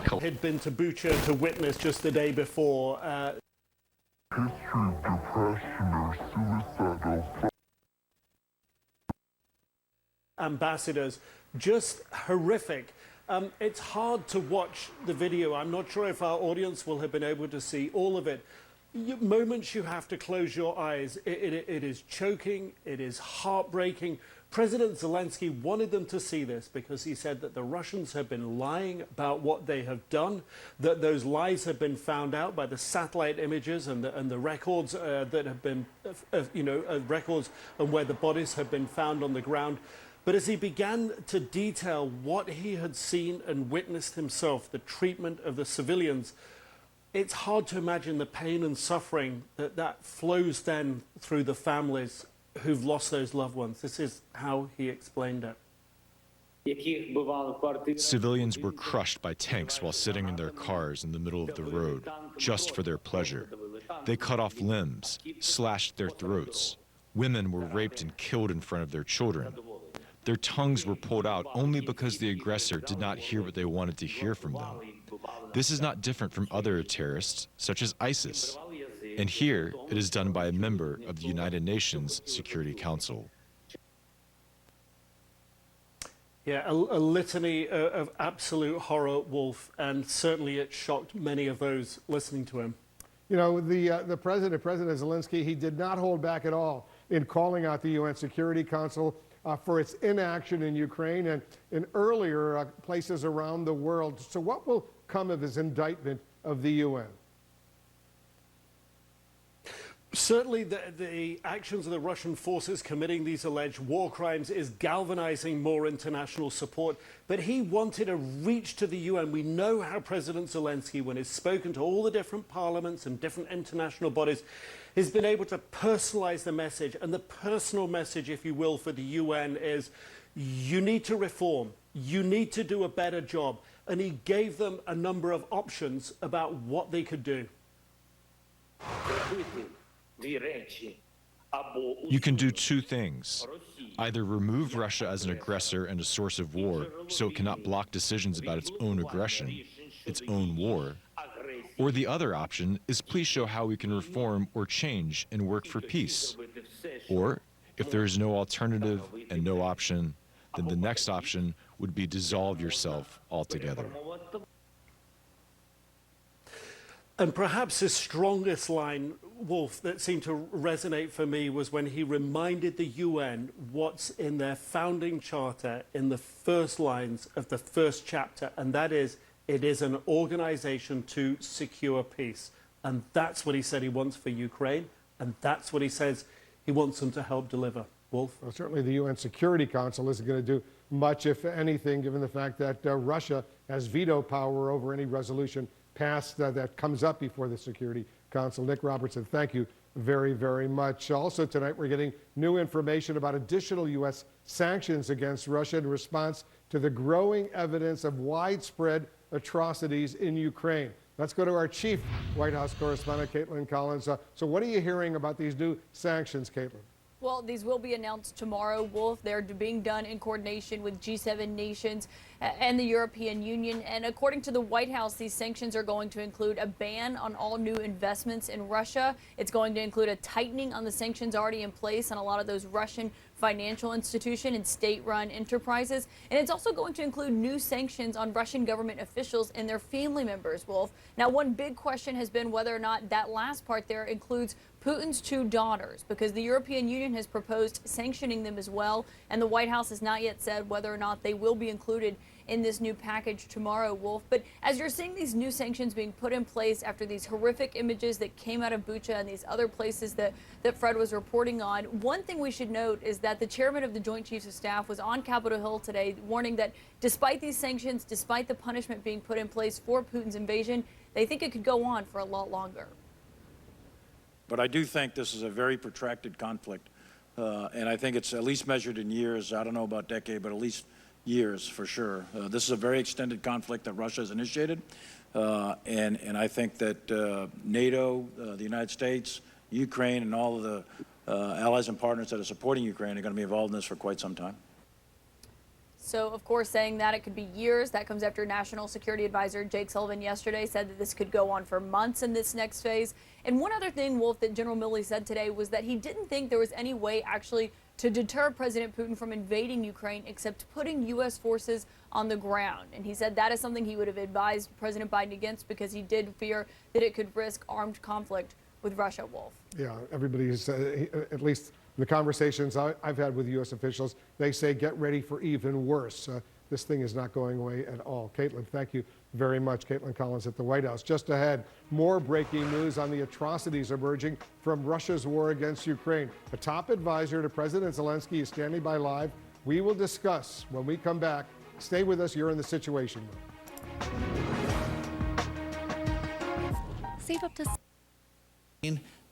Had been to Bucha to witness just the day before. History of depression or suicidal. Ambassadors, just horrific. It's hard to watch the video. I'm not sure if our audience will have been able to see all of it. Moments you have to close your eyes. It is choking. It is heartbreaking. President Zelenskyy wanted them to see this because he said that the Russians have been lying about what they have done, that those lies have been found out by the satellite images and the records that have been, records and where the bodies have been found on the ground. But as he began to detail what he had seen and witnessed himself, the treatment of the civilians, it's hard to imagine the pain and suffering that flows then through the families who've lost those loved ones. This is how he explained it. Civilians were crushed by tanks while sitting in their cars in the middle of the road, just for their pleasure. They cut off limbs, slashed their throats. Women were raped and killed in front of their children. Their tongues were pulled out only because the aggressor did not hear what they wanted to hear from them. This is not different from other terrorists, such as ISIS. And here, it is done by a member of the United Nations Security Council. Yeah, a litany of absolute horror, Wolf, and certainly it shocked many of those listening to him. You know, the President Zelenskyy, he did not hold back at all in calling out the UN Security Council for its inaction in Ukraine and in earlier places around the world. So what will come of his indictment of the UN? Certainly the actions of the Russian forces committing these alleged war crimes is galvanizing more international support, but he wanted a reach to the UN. We know how President Zelenskyy, when he's spoken to all the different parliaments and different international bodies, has been able to personalize the message. And the personal message, if you will, for the UN is, you need to reform, you need to do a better job. And he gave them a number of options about what they could do. You can do two things. Either remove Russia as an aggressor and a source of war so it cannot block decisions about its own aggression, its own war. Or the other option is please show how we can reform or change and work for peace. Or, if there is no alternative and no option, then the next option would be dissolve yourself altogether. And perhaps his strongest line, Wolf, that seemed to resonate for me was when he reminded the UN what's in their founding charter in the first lines of the first chapter, and that is, it is an organization to secure peace. And that's what he said he wants for Ukraine, and that's what he says he wants them to help deliver. Wolf? Well, certainly the UN Security Council isn't going to do much, if anything, given the fact that Russia has veto power over any resolution passed that comes up before the Security Council. Nick Robertson, thank you very, very much. Also tonight, we're getting new information about additional U.S. sanctions against Russia in response to the growing evidence of widespread atrocities in Ukraine. Let's go to our chief White House correspondent, Caitlin Collins. So what are you hearing about these new sanctions, Caitlin? Well, these will be announced tomorrow, Wolf. They're being done in coordination with G7 nations and the European Union. And according to the White House, these sanctions are going to include a ban on all new investments in Russia. It's going to include a tightening on the sanctions already in place on a lot of those Russian financial institution and state-run enterprises. And it's also going to include new sanctions on Russian government officials and their family members, Wolf. Now, one big question has been whether or not that last part there includes Putin's two daughters, because the European Union has proposed sanctioning them as well, and the White House has not yet said whether or not they will be included in this new package tomorrow, Wolf. But as you're seeing these new sanctions being put in place after these horrific images that came out of Bucha and these other places that Fred was reporting on, one thing we should note is that the chairman of the Joint Chiefs of Staff was on Capitol Hill today warning that despite these sanctions, despite the punishment being put in place for Putin's invasion, they think it could go on for a lot longer. But I do think this is a very protracted conflict, and I think it's at least measured in years. I don't know about decade, but at least years for sure. This is a very extended conflict that Russia has initiated, and I think that NATO, the United States, Ukraine, and all of the allies and partners that are supporting Ukraine are going to be involved in this for quite some time. So, of course, saying that it could be years. That comes after National Security Advisor Jake Sullivan yesterday said that this could go on for months in this next phase. And one other thing, Wolf, that General Milley said today was that he didn't think there was any way actually to deter President Putin from invading Ukraine except putting U.S. forces on the ground. And he said that is something he would have advised President Biden against because he did fear that it could risk armed conflict with Russia, Wolf. Yeah, everybody's, at least the conversations I've had with U.S. officials, they say get ready for even worse. This thing is not going away at all. Caitlin, thank you very much. Caitlin Collins at the White House. Just ahead, more breaking news on the atrocities emerging from Russia's war against Ukraine. A top advisor to President Zelenskyy is standing by live. We will discuss when we come back. Stay with us. You're in the Situation Room. Save up to...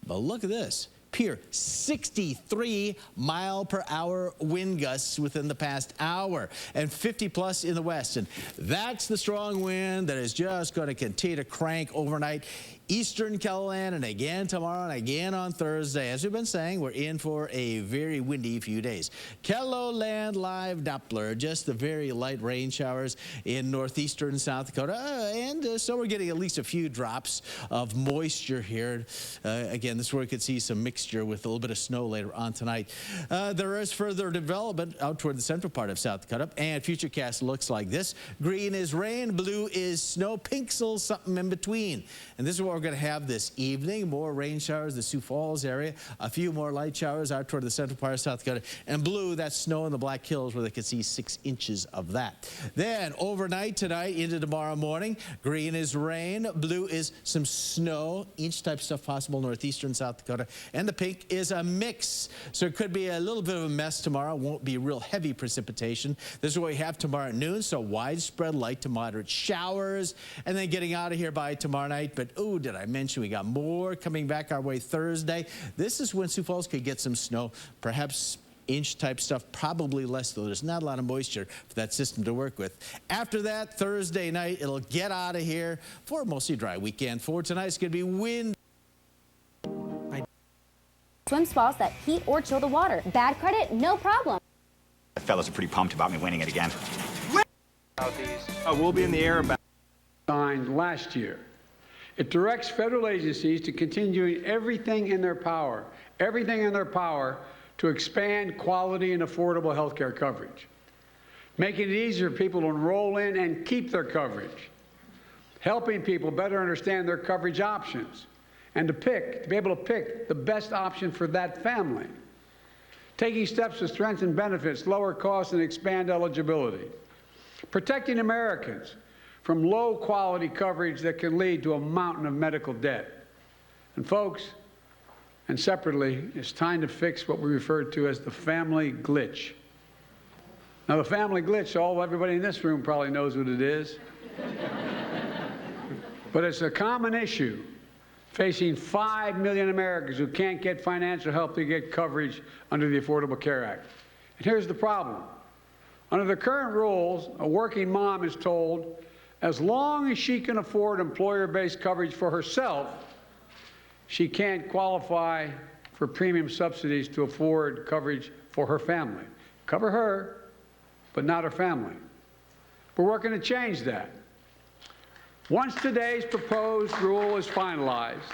But look at this. Pure 63-mile-per-hour wind gusts within the past hour and 50-plus in the west. And that's the strong wind that is just going to continue to crank overnight. Eastern Carolina and again tomorrow and again on Thursday. As we've been saying, we're in for a very windy few days. KELO Land Live Doppler, just the very light rain showers in northeastern South Dakota. So we're getting at least a few drops of moisture here. Again, this is where we could see some mixture with a little bit of snow later on tonight. There is further development out toward the central part of South Dakota, and Futurecast looks like this. Green is rain, blue is snow, pixel something in between. And this is what we're going to have this evening. More rain showers, the Sioux Falls area, a few more light showers out toward the central part of South Dakota. And blue, that's snow in the Black Hills where they could see 6 inches of that. Then overnight tonight into tomorrow morning, green is rain, blue is some snow, inch-type stuff possible northeastern South Dakota, and the pink is a mix. So it could be a little bit of a mess tomorrow. Won't be real heavy precipitation. This is what we have tomorrow at noon, so widespread light to moderate showers, and then getting out of here by tomorrow night. But, ooh, did I mention we got more coming back our way Thursday? This is when Sioux Falls could get some snow, perhaps inch-type stuff, probably less, though. There's not a lot of moisture for that system to work with. After that, Thursday night, it'll get out of here for a mostly dry weekend. For tonight, it's going to be wind. Swim spas that heat or chill the water. Bad credit, no problem. The fellas are pretty pumped about me winning it again. We'll be in the air about signed last year. It directs federal agencies to continue doing everything in their power to expand quality and affordable health care coverage, making it easier for people to enroll in and keep their coverage, helping people better understand their coverage options, and to be able to pick the best option for that family, taking steps to strengthen benefits, lower costs, and expand eligibility, protecting Americans from low-quality coverage that can lead to a mountain of medical debt. And folks, and separately, it's time to fix what we refer to as the family glitch. Now, the family glitch, everybody in this room probably knows what it is. But it's a common issue facing 5 million Americans who can't get financial help to get coverage under the Affordable Care Act. And here's the problem. Under the current rules, a working mom is told, as long as she can afford employer-based coverage for herself, she can't qualify for premium subsidies to afford coverage for her family. Cover her, but not her family. We're working to change that. Once today's proposed rule is finalized,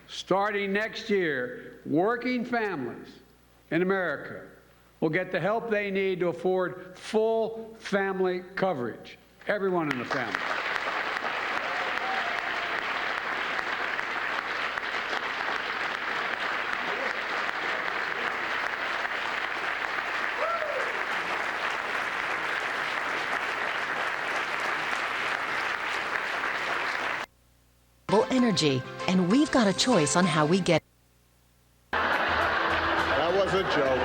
starting next year, working families in America will get the help they need to afford full family coverage. Everyone in the family. Energy, and we've got a choice on how we get. That was a joke.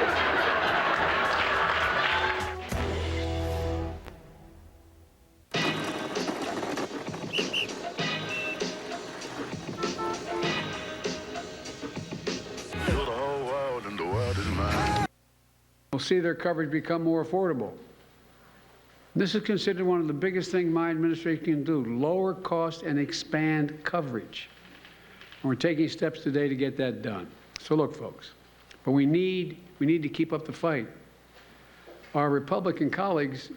We'll see their coverage become more affordable. This is considered one of the biggest things my administration can do, lower cost and expand coverage. And we're taking steps today to get that done. So look, folks, but we need to keep up the fight. Our Republican colleagues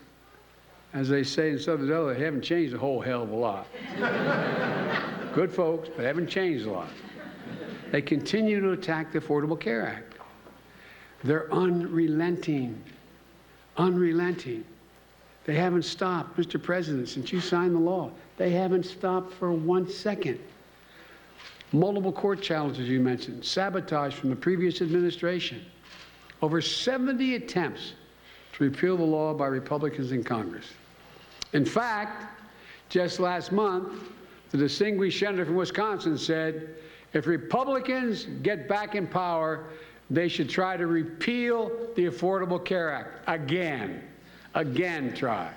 as they say in Southern Delaware, they haven't changed a whole hell of a lot. Good folks, but haven't changed a lot. They continue to attack the Affordable Care Act. They're unrelenting, unrelenting. They haven't stopped, Mr. President, since you signed the law. They haven't stopped for 1 second. Multiple court challenges you mentioned, sabotage from the previous administration. Over 70 attempts to repeal the law by Republicans in Congress. In fact, just last month, the distinguished senator from Wisconsin said, if Republicans get back in power, they should try to repeal the Affordable Care Act. Again try.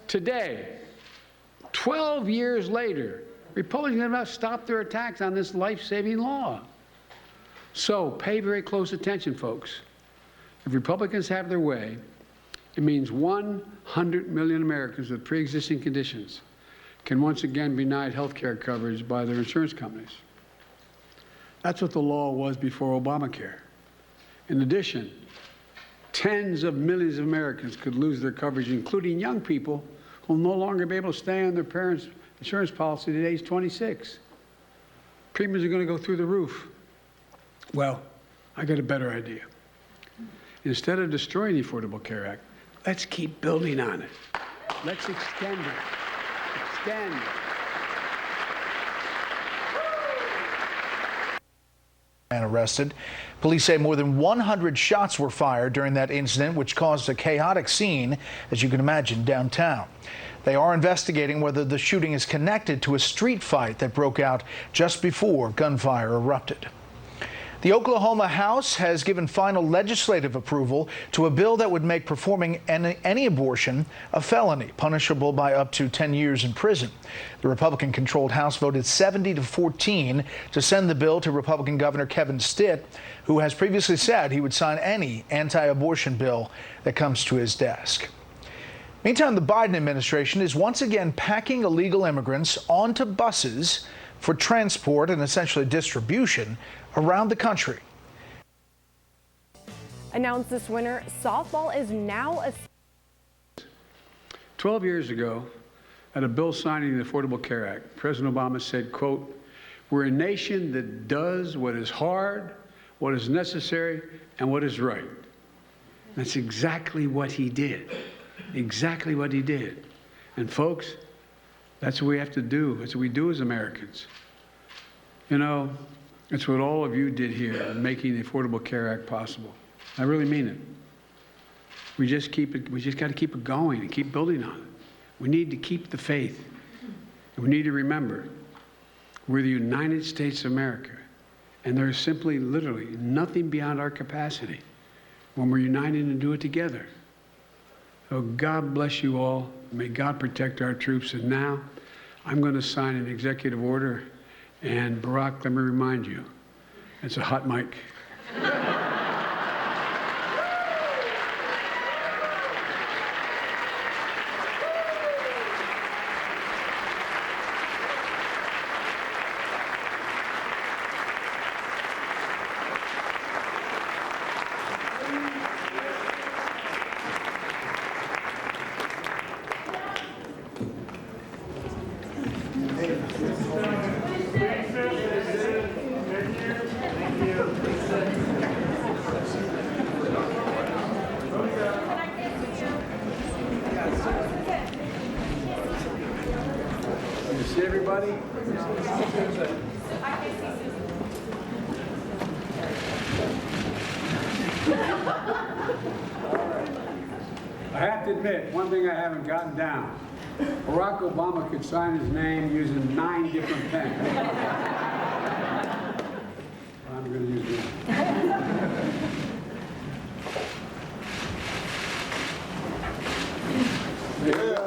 Today, 12 years later, Republicans have not stopped their attacks on this life-saving law. So pay very close attention, folks. If Republicans have their way, it means 100 million Americans with pre-existing conditions can once again be denied health care coverage by their insurance companies. That's what the law was before Obamacare. In addition, tens of millions of Americans could lose their coverage, including young people who will no longer be able to stay on their parents' insurance policy at age 26. Premiums are going to go through the roof. Well, I got a better idea. Instead of destroying the Affordable Care Act, let's keep building on it. Let's extend it. Extend. Man arrested. Police say more than 100 shots were fired during that incident, which caused a chaotic scene, as you can imagine, downtown. They are investigating whether the shooting is connected to a street fight that broke out just before gunfire erupted. The Oklahoma House has given final legislative approval to a bill that would make performing any abortion a felony, punishable by up to 10 years in prison. The Republican-controlled House voted 70-14 to send the bill to Republican Governor Kevin Stitt, who has previously said he would sign any anti-abortion bill that comes to his desk. Meantime, the Biden administration is once again packing illegal immigrants onto buses for transport and essentially distribution around the country. Announced this winter, softball is now a... 12 years ago, at a bill signing the Affordable Care Act, President Obama said, quote, we're a nation that does what is hard, what is necessary, and what is right. That's exactly what he did. Exactly what he did. And folks, that's what we have to do. That's what we do as Americans. You know, it's what all of you did here in making the Affordable Care Act possible. I really mean it. We just got to keep it going and keep building on it. We need to keep the faith. And we need to remember, we're the United States of America. And there is simply, literally, nothing beyond our capacity when we're united and do it together. So God bless you all. May God protect our troops. And now I'm going to sign an executive order. And Barack, let me remind you, it's a hot mic. See everybody? I have to admit, one thing I haven't gotten down. Barack Obama could sign his name using 9 different pens. I'm going to use this. There you go.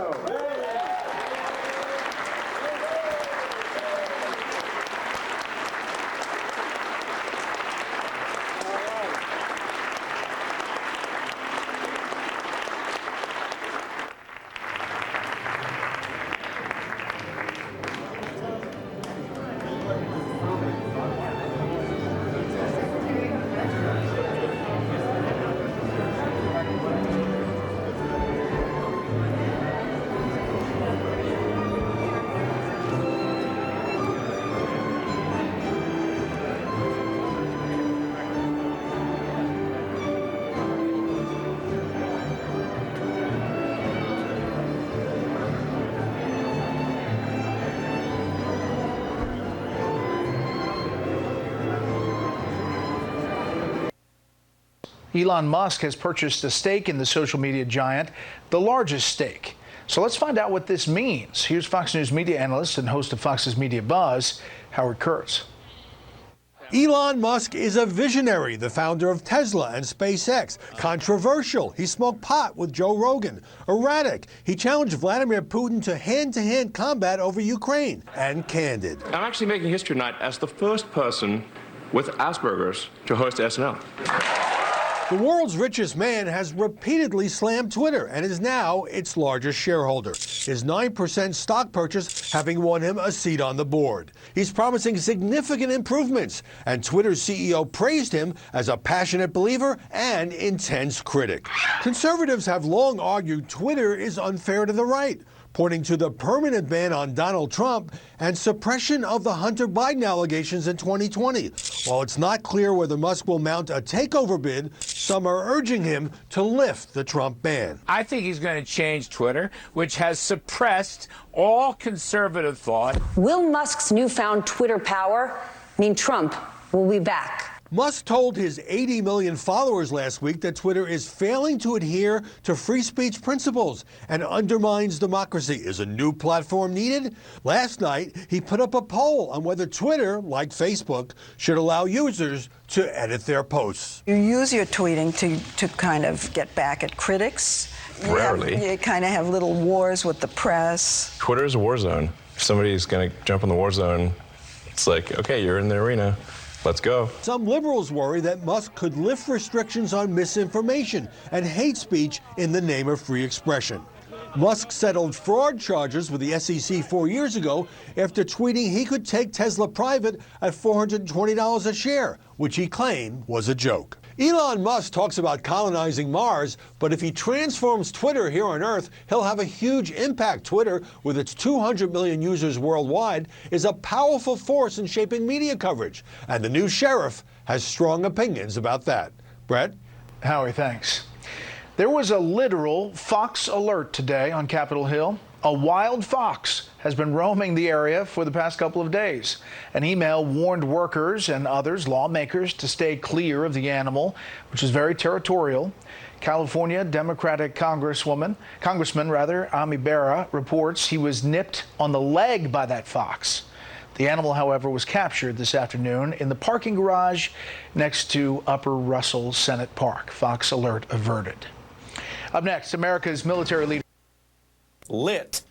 Elon Musk has purchased a stake in the social media giant, the largest stake. So let's find out what this means. Here's Fox News media analyst and host of Fox's Media Buzz, Howard Kurtz. Elon Musk is a visionary, the founder of Tesla and SpaceX. Controversial, he smoked pot with Joe Rogan. Erratic, he challenged Vladimir Putin to hand-to-hand combat over Ukraine. And candid. I'm actually making history tonight as the first person with Asperger's to host SNL. The world's richest man has repeatedly slammed Twitter and is now its largest shareholder. His 9% stock purchase having won him a seat on the board. He's promising significant improvements, and Twitter's CEO praised him as a passionate believer and intense critic. Conservatives have long argued Twitter is unfair to the right, pointing to the permanent ban on Donald Trump and suppression of the Hunter Biden allegations in 2020. While it's not clear whether Musk will mount a takeover bid, some are urging him to lift the Trump ban. I think he's going to change Twitter, which has suppressed all conservative thought. Will Musk's newfound Twitter power mean Trump will be back? Musk told his 80 million followers last week that Twitter is failing to adhere to free speech principles and undermines democracy. Is a new platform needed? Last night, he put up a poll on whether Twitter, like Facebook, should allow users to edit their posts. You use your tweeting to kind of get back at critics. Rarely. You kind of have little wars with the press. Twitter is a war zone. If somebody's going to jump in the war zone, it's like, okay, you're in the arena. Let's go. Some liberals worry that Musk could lift restrictions on misinformation and hate speech in the name of free expression. Musk settled fraud charges with the SEC 4 years ago after tweeting he could take Tesla private at $420 a share, which he claimed was a joke. Elon Musk talks about colonizing Mars, but if he transforms Twitter here on Earth, he'll have a huge impact. Twitter, with its 200 million users worldwide, is a powerful force in shaping media coverage. And the new sheriff has strong opinions about that. Brett? Howie, thanks. There was a literal fox alert today on Capitol Hill. A wild fox has been roaming the area for the past couple of days. An email warned workers and others, lawmakers, to stay clear of the animal, which is very territorial. California Democratic Congressman Ami Bera reports he was nipped on the leg by that fox. The animal, however, was captured this afternoon in the parking garage next to Upper Russell Senate Park. Fox alert averted. Up next, America's military leader. Lit.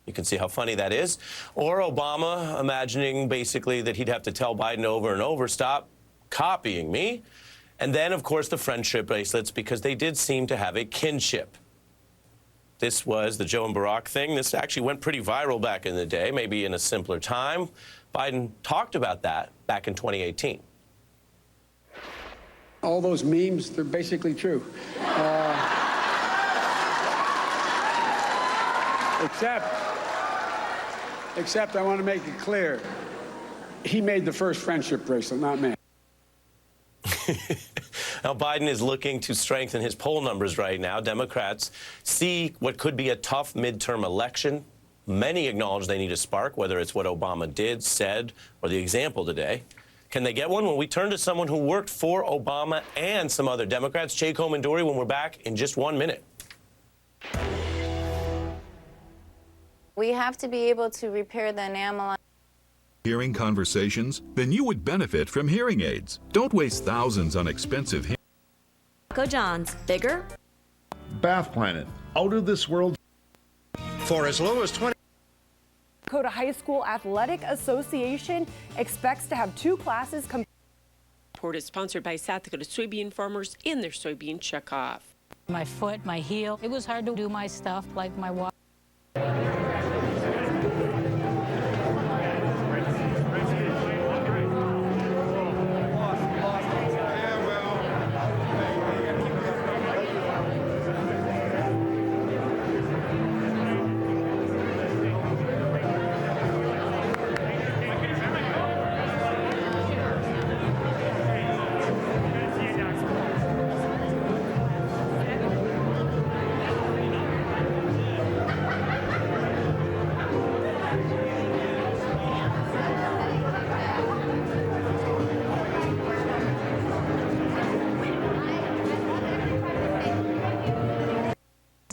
You can see how funny that is. Or Obama imagining basically that he'd have to tell Biden over and over, stop copying me. And then, of course, the friendship bracelets, because they did seem to have a kinship. This was the Joe and Barack thing. This actually went pretty viral back in the day, maybe in a simpler time. Biden talked about that back in 2018. All those memes, they're basically true. Except I want to make it clear, he made the first friendship bracelet, not me. Now, Biden is looking to strengthen his poll numbers right now. Democrats see what could be a tough midterm election. Many acknowledge they need a spark, whether it's what Obama did, said, or the example today. Can they get one? Well, we turn to someone who worked for Obama and some other Democrats, Jake Homendori, when we're back in just 1 minute. We have to be able to repair the enamel. Hearing conversations? Then you would benefit from hearing aids. Don't waste thousands on expensive hearing. Go John's. Bigger? Bath Planet. Out of this world. For as low as 20. Dakota High School Athletic Association expects to have 2 classes. Report is sponsored by South Dakota soybean farmers in their soybean checkoff. My foot, my heel, it was hard to do my stuff like my walk.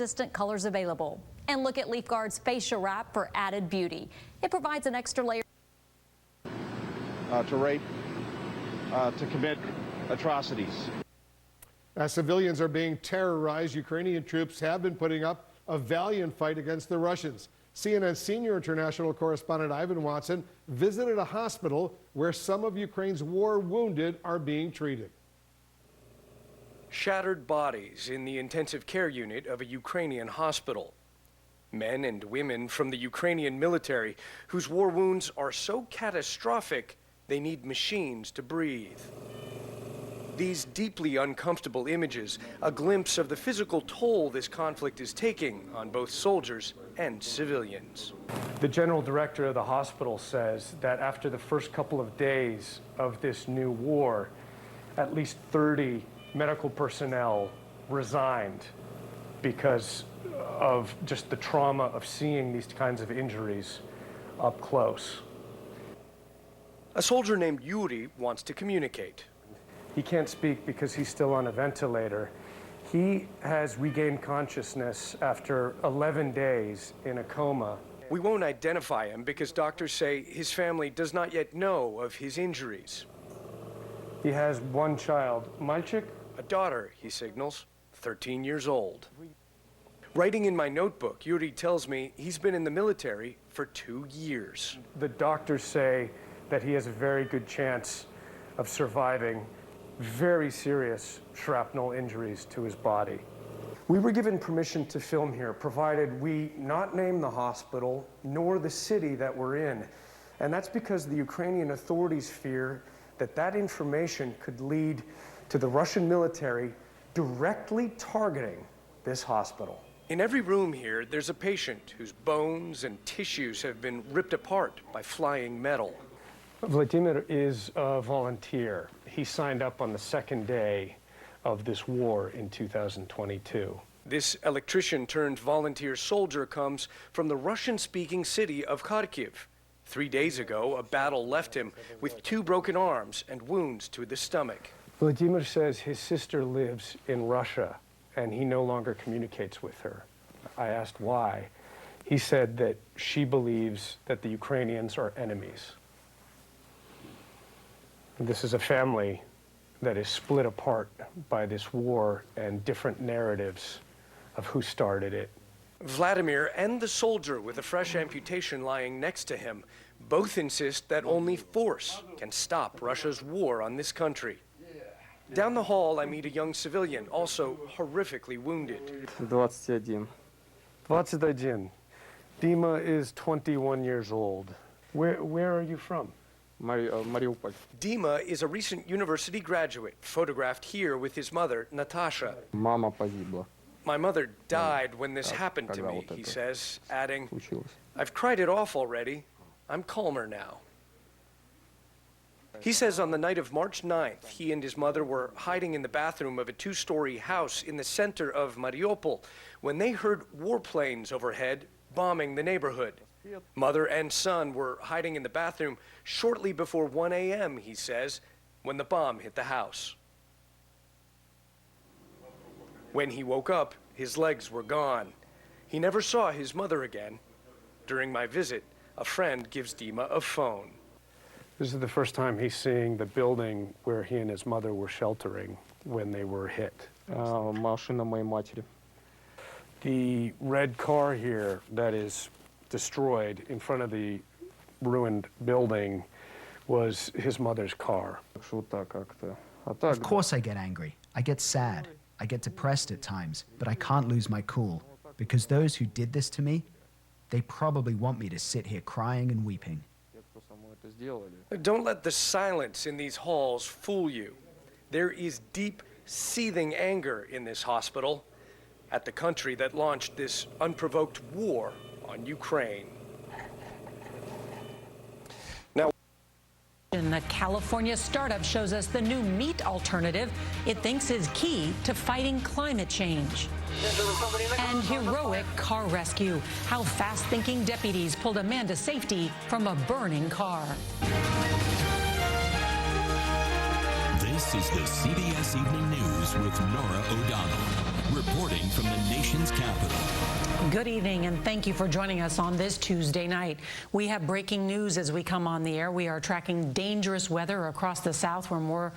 distant colors available. And look at Leaf Guard's facial wrap for added beauty. It provides an extra layer to rape, to commit atrocities. As civilians are being terrorized, Ukrainian troops have been putting up a valiant fight against the Russians. CNN senior international correspondent Ivan Watson visited a hospital where some of Ukraine's war wounded are being treated. Shattered bodies in the intensive care unit of a Ukrainian hospital. Men and women from the Ukrainian military whose war wounds are so catastrophic they need machines to breathe. These deeply uncomfortable images, a glimpse of the physical toll this conflict is taking on both soldiers and civilians. The general director of the hospital says that after the first couple of days of this new war, at least 30 medical personnel resigned because of just the trauma of seeing these kinds of injuries up close. A soldier named Yuri wants to communicate. He can't speak because he's still on a ventilator. He has regained consciousness after 11 days in a coma. We won't identify him because doctors say his family does not yet know of his injuries. He has one child, Malchik. A daughter, he signals, 13 years old. Writing in my notebook, Yuri tells me he's been in the military for 2 years. The doctors say that he has a very good chance of surviving very serious shrapnel injuries to his body. We were given permission to film here, provided we not name the hospital nor the city that we're in. And that's because the Ukrainian authorities fear that that information could lead to the Russian military directly targeting this hospital. In every room here, there's a patient whose bones and tissues have been ripped apart by flying metal. Vladimir is a volunteer. He signed up on the second day of this war in 2022. This electrician turned volunteer soldier comes from the Russian-speaking city of Kharkiv. 3 days ago, a battle left him with 2 broken arms and wounds to the stomach. Vladimir says his sister lives in Russia and he no longer communicates with her. I asked why. He said that she believes that the Ukrainians are enemies. This is a family that is split apart by this war and different narratives of who started it. Vladimir and the soldier with a fresh amputation lying next to him both insist that only force can stop Russia's war on this country. Down the hall, I meet a young civilian, also horrifically wounded. 21. Dima is 21 years old. Where are you from? Dima is a recent university graduate, photographed here with his mother, Natasha. Mama pogibla. My mother died when this happened to me, he says, adding, I've cried it off already. I'm calmer now. He says on the night of March 9th, he and his mother were hiding in the bathroom of a 2-story house in the center of Mariupol when they heard warplanes overhead bombing the neighborhood. Mother and son were hiding in the bathroom shortly before 1 a.m., he says, when the bomb hit the house. When he woke up, his legs were gone. He never saw his mother again. During my visit, a friend gives Dima a phone. This is the first time he's seeing the building where he and his mother were sheltering when they were hit. Машина моей матери. The red car here that is destroyed in front of the ruined building was his mother's car. Of course I get angry. I get sad. I get depressed at times, but I can't lose my cool because those who did this to me, they probably want me to sit here crying and weeping. Don't let the silence in these halls fool you. There is deep, seething anger in this hospital at the country that launched this unprovoked war on Ukraine. Now, a California startup shows us the new meat alternative it thinks is key to fighting climate change. And heroic car rescue. How fast-thinking deputies pulled a man to safety from a burning car. This This is the CBS Evening News with Norah O'Donnell, reporting from the nation's capital. Good evening, and thank you for joining us on this Tuesday night. We have breaking news as we come on the air. We are tracking dangerous weather across the South, where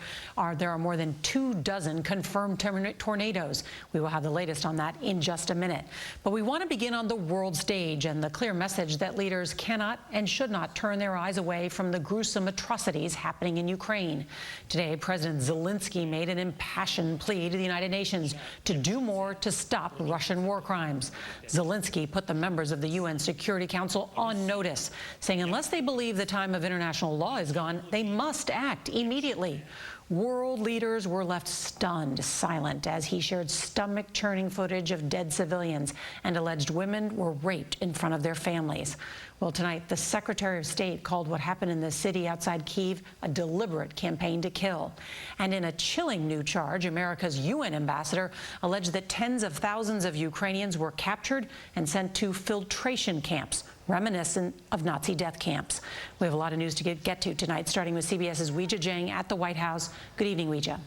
there are more than 24 confirmed tornadoes. We will have the latest on that in just a minute. But we want to begin on the world stage and the clear message that leaders cannot and should not turn their eyes away from the gruesome atrocities happening in Ukraine. Today, President Zelenskyy made an impassioned plea to the United Nations to do more to stop Russian war crimes. Zelenskyy put the members of the UN Security Council on notice, saying unless they believe the time of international law is gone, they must act immediately. World leaders were left stunned, silent, as he shared stomach-churning footage of dead civilians and alleged women were raped in front of their families. Well, tonight, the Secretary of State called what happened in the city outside Kyiv a deliberate campaign to kill. And in a chilling new charge, America's UN ambassador alleged that tens of thousands of Ukrainians were captured and sent to filtration camps, reminiscent of Nazi death camps. We have a lot of news to get to tonight, starting with CBS's Weijia Jiang at the White House. Good evening, Weijia.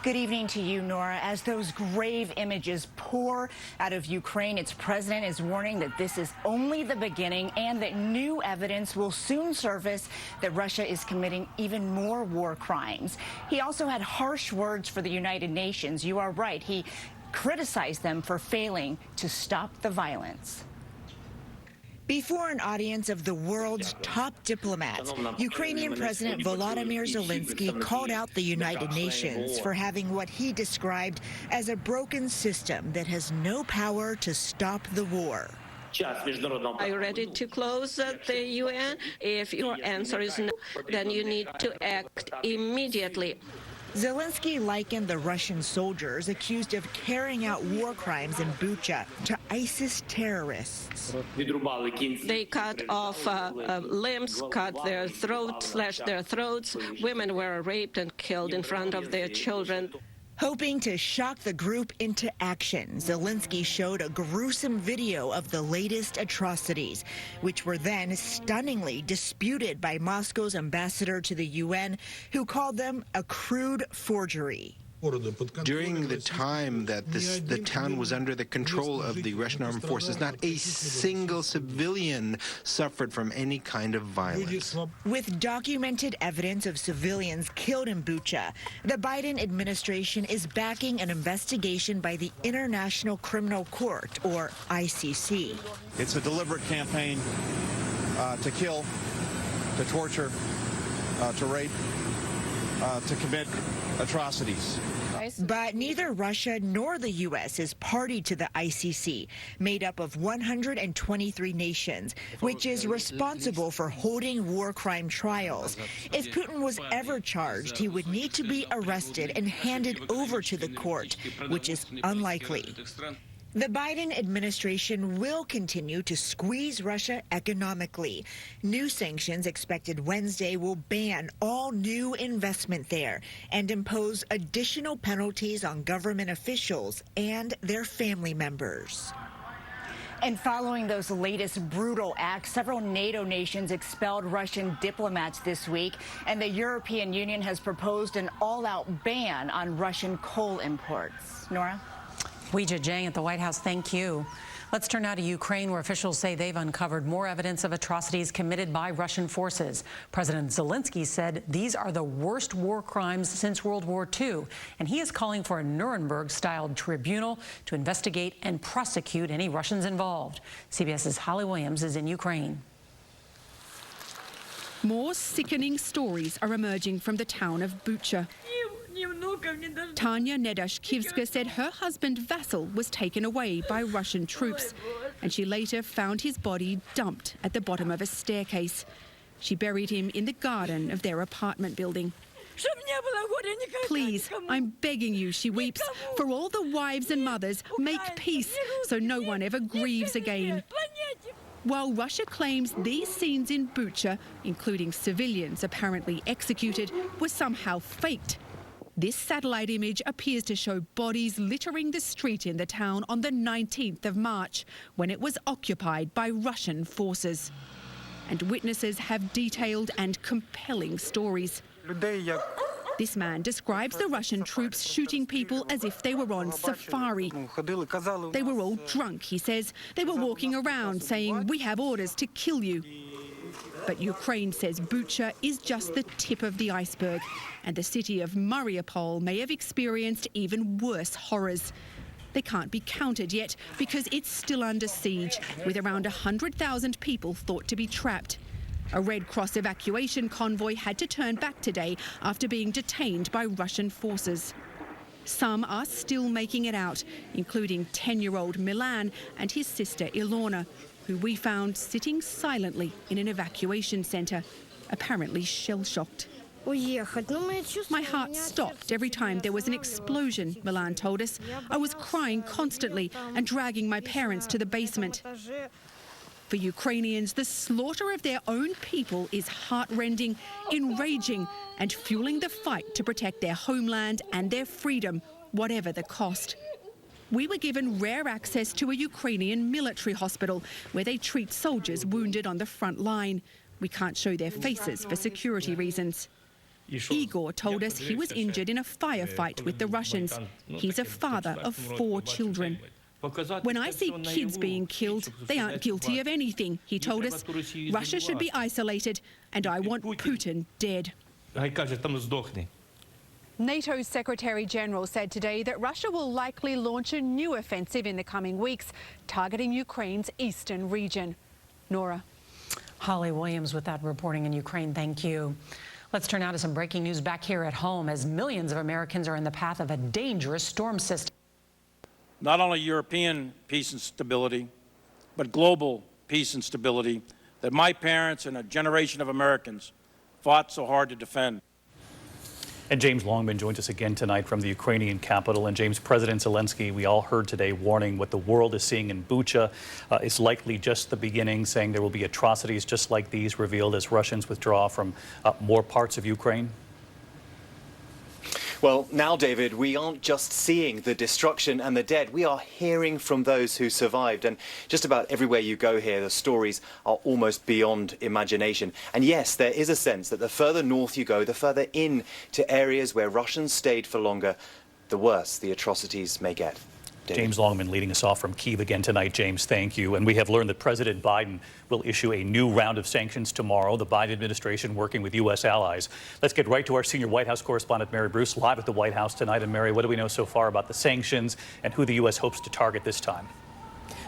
Good evening to you, Nora. As those grave images pour out of Ukraine, its president is warning that this is only the beginning and that new evidence will soon surface that Russia is committing even more war crimes. He also had harsh words for the United Nations. You are right. He criticized them for failing to stop the violence. Before an audience of the world's top diplomats, Ukrainian President Volodymyr Zelenskyy called out the United Nations for having what he described as a broken system that has no power to stop the war. Are you ready to close the UN? If your answer is no, then you need to act immediately. Zelenskyy likened the Russian soldiers accused of carrying out war crimes in Bucha to ISIS terrorists. They cut off limbs, cut their throats, slashed their throats. Women were raped and killed in front of their children. Hoping to shock the group into action, Zelenskyy showed a gruesome video of the latest atrocities, which were then stunningly disputed by Moscow's ambassador to the UN, who called them a crude forgery. During the time that the town was under the control of the Russian armed forces, not a single civilian suffered from any kind of violence. With documented evidence of civilians killed in Bucha, the Biden administration is backing an investigation by the International Criminal Court, or ICC. It's a deliberate campaign to kill, to torture, to rape, to commit atrocities. But neither Russia nor the U.S. is party to the ICC, made up of 123 nations, which is responsible for holding war crime trials. If Putin was ever charged, he would need to be arrested and handed over to the court, which is unlikely. The Biden administration will continue to squeeze Russia economically. New sanctions expected Wednesday will ban all new investment there and impose additional penalties on government officials and their family members. And following those latest brutal acts, several NATO nations expelled Russian diplomats this week, and the European Union has proposed an all-out ban on Russian coal imports. Nora? Weijia Jiang at the White House, thank you. Let's turn now to Ukraine, where officials say they've uncovered more evidence of atrocities committed by Russian forces. President Zelenskyy said these are the worst war crimes since World War II, and he is calling for a Nuremberg-style tribunal to investigate and prosecute any Russians involved. CBS's Holly Williams is in Ukraine. More sickening stories are emerging from the town of Bucha. Tanya Nedashkivska said her husband Vasil was taken away by Russian troops, and she later found his body dumped at the bottom of a staircase. She buried him in the garden of their apartment building. Please, I'm begging you, she weeps, for all the wives and mothers, make peace so no one ever grieves again. While Russia claims these scenes in Bucha, including civilians apparently executed, were somehow faked. This satellite image appears to show bodies littering the street in the town on the 19th of March, when it was occupied by Russian forces. And witnesses have detailed and compelling stories. This man describes the Russian troops shooting people as if they were on safari. They were all drunk, he says. They were walking around saying, "We have orders to kill you." But Ukraine says Bucha is just the tip of the iceberg, and the city of Mariupol may have experienced even worse horrors. They can't be counted yet because it's still under siege, with around 100,000 people thought to be trapped. A Red Cross evacuation convoy had to turn back today after being detained by Russian forces. Some are still making it out, including 10-year-old Milan and his sister Ilona, who we found sitting silently in an evacuation center, apparently shell-shocked. My heart stopped every time there was an explosion, Milan told us. I was crying constantly and dragging my parents to the basement. For Ukrainians, the slaughter of their own people is heart-rending, enraging, and fueling the fight to protect their homeland and their freedom, whatever the cost. We were given rare access to a Ukrainian military hospital where they treat soldiers wounded on the front line. We can't show their faces for security reasons. Igor told us he was injured in a firefight with the Russians. He's a father of 4 children. When I see kids being killed, they aren't guilty of anything, he told us. Russia should be isolated, and I want Putin dead. NATO's Secretary General said today that Russia will likely launch a new offensive in the coming weeks, targeting Ukraine's eastern region. Nora. Holly Williams with that reporting in Ukraine. Thank you. Let's turn now to some breaking news back here at home as millions of Americans are in the path of a dangerous storm system. Not only European peace and stability, but global peace and stability that my parents and a generation of Americans fought so hard to defend. And James Longman joins us again tonight from the Ukrainian capital. And James, President Zelenskyy, we all heard today warning what the world is seeing in Bucha is likely just the beginning, saying there will be atrocities just like these revealed as Russians withdraw from more parts of Ukraine. Well, now, David, we aren't just seeing the destruction and the dead. We are hearing from those who survived. And just about everywhere you go here, the stories are almost beyond imagination. And yes, there is a sense that the further north you go, the further in to areas where Russians stayed for longer, the worse the atrocities may get. David. James Longman leading us off from Kyiv again tonight. James, thank you. And we have learned that President Biden will issue a new round of sanctions tomorrow, the Biden administration working with U.S. allies. Let's get right to our senior White House correspondent, Mary Bruce, live at the White House tonight. And Mary, what do we know so far about the sanctions and who the U.S. hopes to target this time?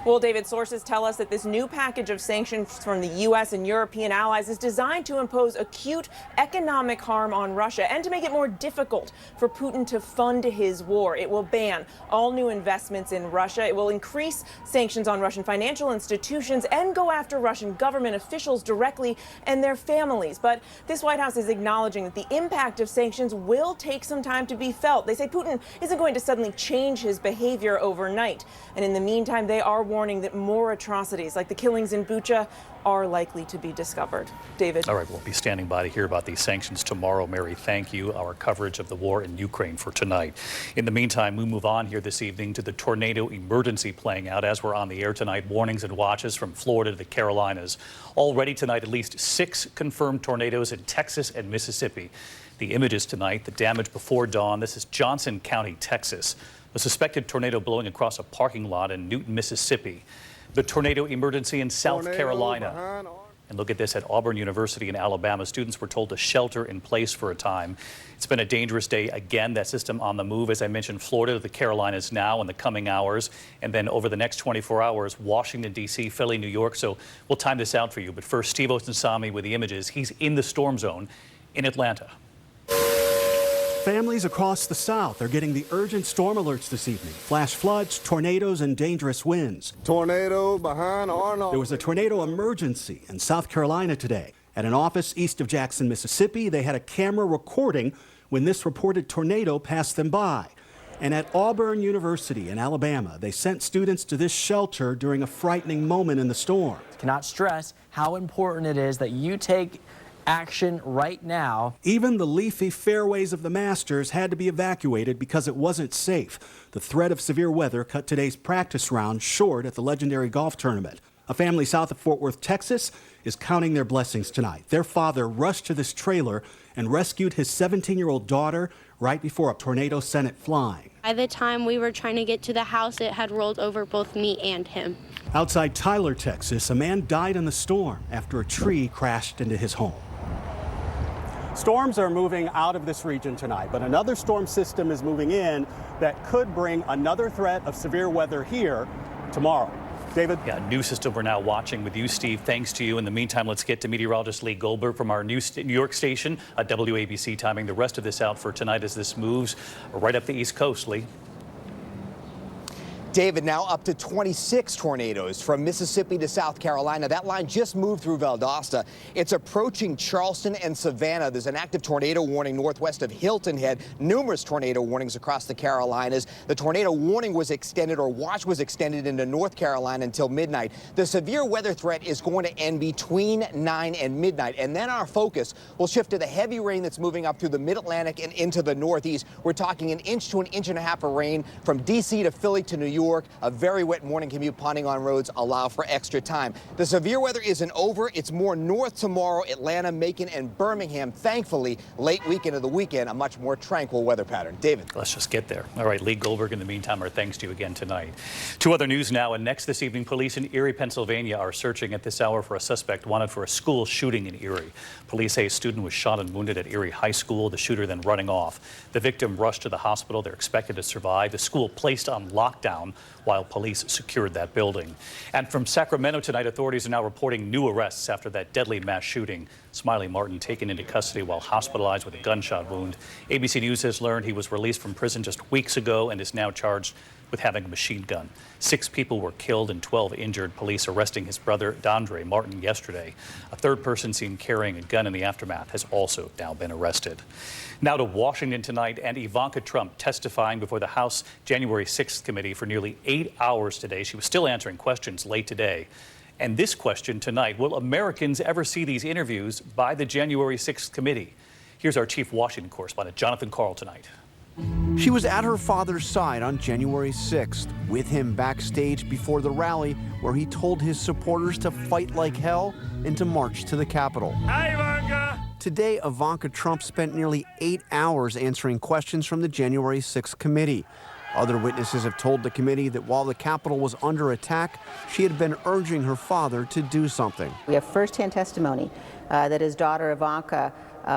Well, David, sources tell us that this new package of sanctions from the U.S. and European allies is designed to impose acute economic harm on Russia and to make it more difficult for Putin to fund his war. It will ban all new investments in Russia. It will increase sanctions on Russian financial institutions and go after Russian government officials directly and their families. But this White House is acknowledging that the impact of sanctions will take some time to be felt. They say Putin isn't going to suddenly change his behavior overnight. And in the meantime, they are warning that more atrocities like the killings in Bucha are likely to be discovered. David. All right, we'll be standing by to hear about these sanctions tomorrow. Mary, thank you. Our coverage of the war in Ukraine for tonight. In the meantime, we move on here this evening to the tornado emergency playing out as we're on the air tonight. Warnings and watches from Florida to the Carolinas. Already tonight, at least 6 confirmed tornadoes in Texas and Mississippi. The images tonight, the damage before dawn. This is Johnson County, Texas. A suspected tornado blowing across a parking lot in Newton, Mississippi. The tornado emergency in South Carolina. And look at this, at Auburn University in Alabama, students were told to shelter in place for a time. It's been a dangerous day again. That system on the move, as I mentioned, Florida to the Carolinas now in the coming hours. And then over the next 24 hours, Washington, D.C., Philly, New York. So we'll time this out for you. But first, Steve Osunsami with the images. He's in the storm zone in Atlanta. Families across the South are getting the urgent storm alerts this evening. Flash floods, tornadoes, and dangerous winds. Tornado behind Arnold. There was a tornado emergency in South Carolina today. At an office east of Jackson, Mississippi, they had a camera recording when this reported tornado passed them by. And at Auburn University in Alabama, they sent students to this shelter during a frightening moment in the storm. Cannot stress how important it is that you take action right now. Even the leafy fairways of the Masters had to be evacuated because it wasn't safe. The threat of severe weather cut today's practice round short at the legendary golf tournament. A family south of Fort Worth, Texas, is counting their blessings tonight. Their father rushed to this trailer and rescued his 17-year-old daughter right before a tornado sent it flying. By the time we were trying to get to the house, it had rolled over both me and him. Outside Tyler, Texas, a man died in the storm after a tree crashed into his home. Storms are moving out of this region tonight, but another storm system is moving in that could bring another threat of severe weather here tomorrow. David? Yeah, new system we're now watching with you, Steve. Thanks to you. In the meantime, let's get to meteorologist Lee Goldberg from our New York station, WABC, timing the rest of this out for tonight as this moves right up the East Coast. Lee? David, now up to 26 tornadoes from Mississippi to South Carolina. That line just moved through Valdosta. It's approaching Charleston and Savannah. There's an active tornado warning northwest of Hilton Head. Numerous tornado warnings across the Carolinas. The tornado warning was extended, or watch was extended, into North Carolina until midnight. The severe weather threat is going to end between 9 and midnight. And then our focus will shift to the heavy rain that's moving up through the mid-Atlantic and into the Northeast. We're talking 1 inch to 1.5 inches of rain from D.C. to Philly to New York. A very wet morning commute, ponding on roads, allow for extra time. The severe weather isn't over. It's more north tomorrow, Atlanta, Macon, and Birmingham. Thankfully, late weekend of the weekend, a much more tranquil weather pattern. David. Let's just get there. All right, Lee Goldberg, in the meantime, our thanks to you again tonight. Two other news now, and next this evening, police in Erie, Pennsylvania are searching at this hour for a suspect wanted for a school shooting in Erie. Police say a student was shot and wounded at Erie High School, the shooter then running off. The victim rushed to the hospital. They're expected to survive. The school placed on lockdown while police secured that building. And from Sacramento tonight, authorities are now reporting new arrests after that deadly mass shooting. Smiley Martin taken into custody while hospitalized with a gunshot wound. ABC News has learned he was released from prison just weeks ago and is now charged with having a machine gun. 6 people were killed and 12 injured. Police arresting his brother, Dondre Martin, yesterday. A third person seen carrying a gun in the aftermath has also now been arrested. Now to Washington tonight, and Ivanka Trump testifying before the House January 6th committee for nearly 8 hours today. She was still answering questions late today. And this question tonight, will Americans ever see these interviews by the January 6th committee? Here's our chief Washington correspondent, Jonathan Karl, tonight. She was at her father's side on January 6th, with him backstage before the rally where he told his supporters to fight like hell and to march to the Capitol. Hi, Ivanka! Today, Ivanka Trump spent nearly 8 hours answering questions from the January 6th committee. Other witnesses have told the committee that while the Capitol was under attack, she had been urging her father to do something. We have firsthand testimony that his daughter Ivanka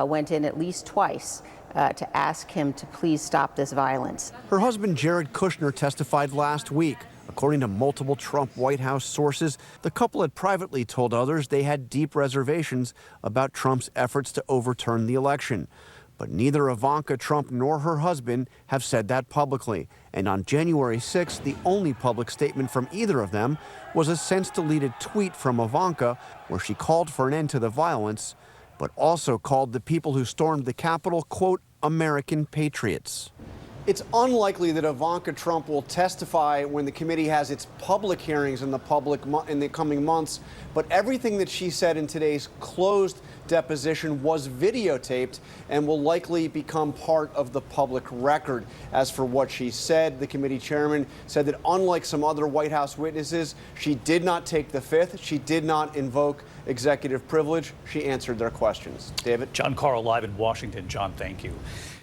went in at least twice to ask him to please stop this violence. Her husband Jared Kushner testified last week. According to multiple Trump White House sources, the couple had privately told others they had deep reservations about Trump's efforts to overturn the election. But neither Ivanka Trump nor her husband have said that publicly. And on January 6th, the only public statement from either of them was a since-deleted tweet from Ivanka where she called for an end to the violence, but also called the people who stormed the Capitol, quote, American patriots. It's unlikely that Ivanka Trump will testify when the committee has its public hearings in the coming months, but everything that she said in today's closed deposition was videotaped and will likely become part of the public record. As for what she said, the committee chairman said that unlike some other White House witnesses, she did not take the fifth. She did not invoke executive privilege. She answered their questions. David? John Karl live in Washington. John, thank you.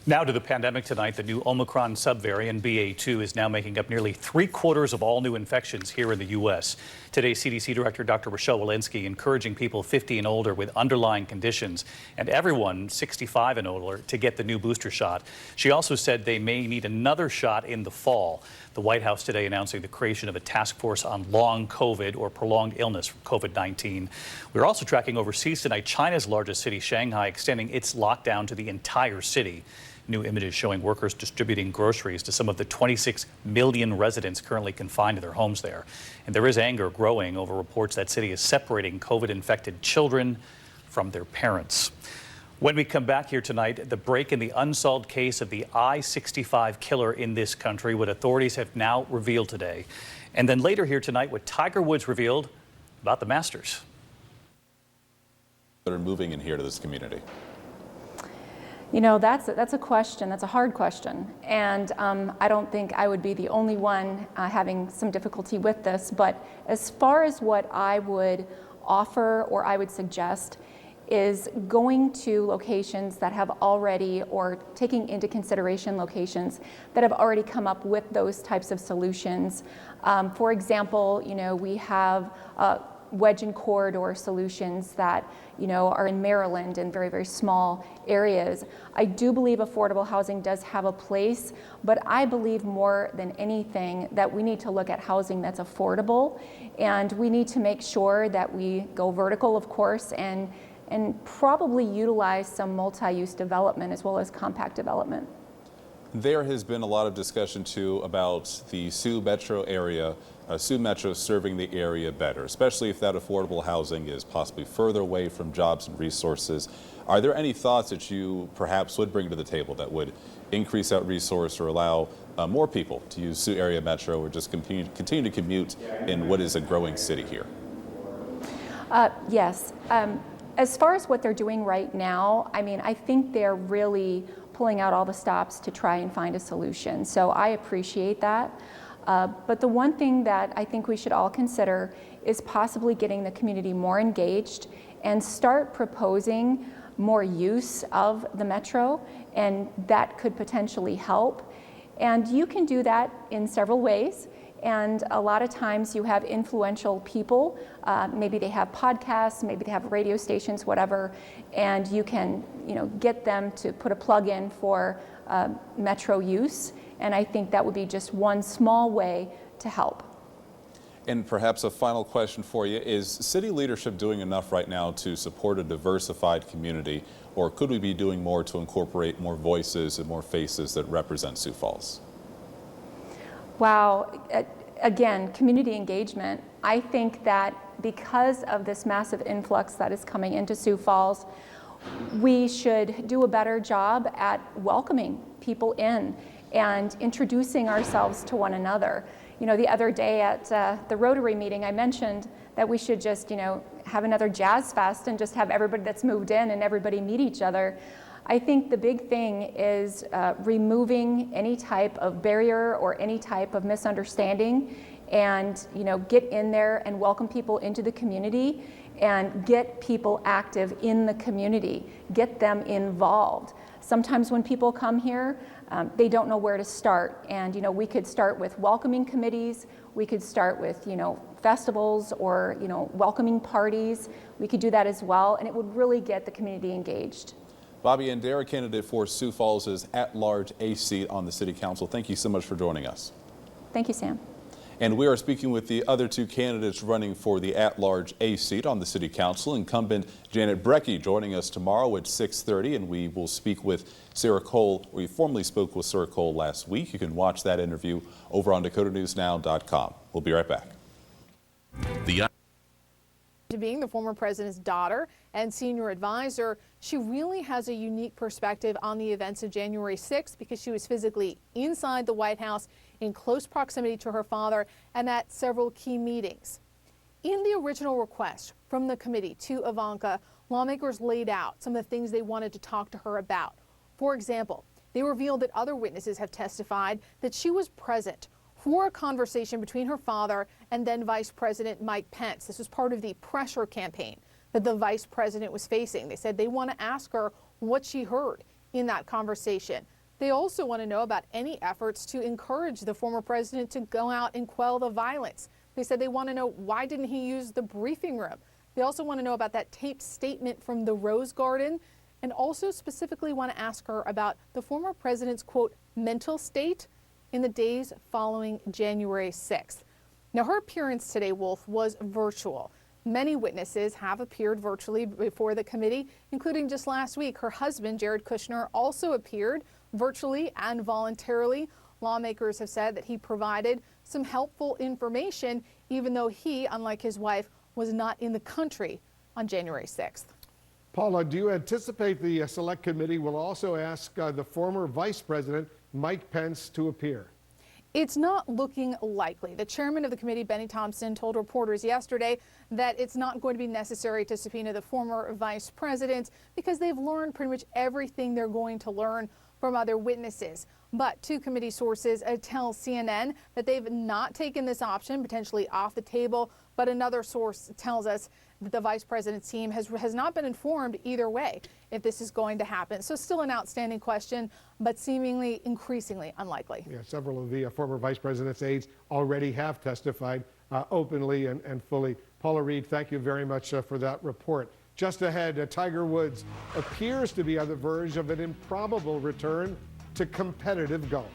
Now to the pandemic tonight. The new Omicron subvariant, BA2, is now making up nearly 3/4 of all new infections here in the U.S. Today, CDC Director Dr. Rochelle Walensky encouraging people 50 and older with underlying conditions and everyone 65 and older to get the new booster shot. She also said they may need another shot in the fall. The White House today announcing the creation of a task force on long COVID or prolonged illness from COVID-19. We're also tracking overseas tonight China's largest city, Shanghai, extending its lockdown to the entire city. New images showing workers distributing groceries to some of the 26 million residents currently confined to their homes there. And there is anger growing over reports that city is separating COVID-infected children from their parents. When we come back here tonight, the break in the unsolved case of the I-65 killer in this country, what authorities have now revealed today. And then later here tonight, what Tiger Woods revealed about the Masters. That are moving in here to this community. You know, that's a question. That's a hard question. And I don't think I would be the only one having some difficulty with this. But as far as what I would offer or I would suggest is going to locations that have already, or taking into consideration locations that have already come up with those types of solutions. For example, you know, we have wedge and corridor solutions that, you know, are in Maryland in very, very small areas. I do believe affordable housing does have a place, but I believe more than anything that we need to look at housing that's affordable, and we need to make sure that we go vertical, of course, and probably utilize some multi-use development as well as compact development. There has been a lot of discussion too about the Sioux metro area, Sioux Metro serving the area better, especially if that affordable housing is possibly further away from jobs and resources. Are there any thoughts that you perhaps would bring to the table that would increase that resource or allow more people to use Sioux area metro, or just continue to commute in what is a growing city here? Yes. As far as what they're doing right now, I mean, I think they're really pulling out all the stops to try and find a solution. So I appreciate that. But the one thing that I think we should all consider is possibly getting the community more engaged and start proposing more use of the metro, and that could potentially help. And you can do that in several ways. And a lot of times you have influential people, maybe they have podcasts, maybe they have radio stations, whatever, and you can, you know, get them to put a plug in for metro use. And I think that would be just one small way to help. And perhaps a final question for you, is city leadership doing enough right now to support a diversified community, or could we be doing more to incorporate more voices and more faces that represent Sioux Falls? Wow. Again, community engagement. I think that because of this massive influx that is coming into Sioux Falls, we should do a better job at welcoming people in and introducing ourselves to one another. You know, the other day at the Rotary meeting, I mentioned that we should just, you know, have another jazz fest and just have everybody that's moved in and everybody meet each other. I think the big thing is removing any type of barrier or any type of misunderstanding, and, you know, get in there and welcome people into the community and get people active in the community, get them involved. Sometimes when people come here, they don't know where to start, and, you know, we could start with welcoming committees, we could start with, you know, festivals or, you know, welcoming parties. We could do that as well, and it would really get the community engaged. Bobby Andera, candidate for Sioux Falls' at-large A seat on the City Council. Thank you so much for joining us. Thank you, Sam. And we are speaking with the other two candidates running for the at-large A seat on the City Council. Incumbent Janet Brecky joining us tomorrow at 6:30, and we will speak with Sarah Cole. We formally spoke with Sarah Cole last week. You can watch that interview over on DakotaNewsNow.com. We'll be right back. To being the former president's daughter and senior advisor, she really has a unique perspective on the events of January 6th because she was physically inside the White House in close proximity to her father and at several key meetings. In the original request from the committee to Ivanka, lawmakers laid out some of the things they wanted to talk to her about. For example, they revealed that other witnesses have testified that she was present for a conversation between her father and then Vice President Mike Pence. This was part of the pressure campaign that the vice president was facing. They said they want to ask her what she heard in that conversation. They also want to know about any efforts to encourage the former president to go out and quell the violence. They said they want to know, why didn't he use the briefing room? They also want to know about that taped statement from the Rose Garden, and also specifically want to ask her about the former president's, quote, mental state in the days following January 6th. Now, her appearance today, Wolf, was virtual. Many witnesses have appeared virtually before the committee, including just last week. Her husband, Jared Kushner, also appeared virtually and voluntarily. Lawmakers have said that he provided some helpful information, even though he, unlike his wife, was not in the country on January 6th. Paula, do you anticipate the Select Committee will also ask the former Vice President Mike Pence to appear? It's not looking likely. The chairman of the committee, Benny Thompson, told reporters yesterday that it's not going to be necessary to subpoena the former vice president because they've learned pretty much everything they're going to learn from other witnesses. But two committee sources tell CNN that they've not taken this option potentially off the table. But another source tells us that the vice president's team has not been informed either way if this is going to happen. So still an outstanding question, but seemingly increasingly unlikely. Yeah, several of the former vice president's aides already have testified openly and fully. Paula Reed, thank you very much for that report. Just ahead, Tiger Woods appears to be on the verge of an improbable return to competitive golf.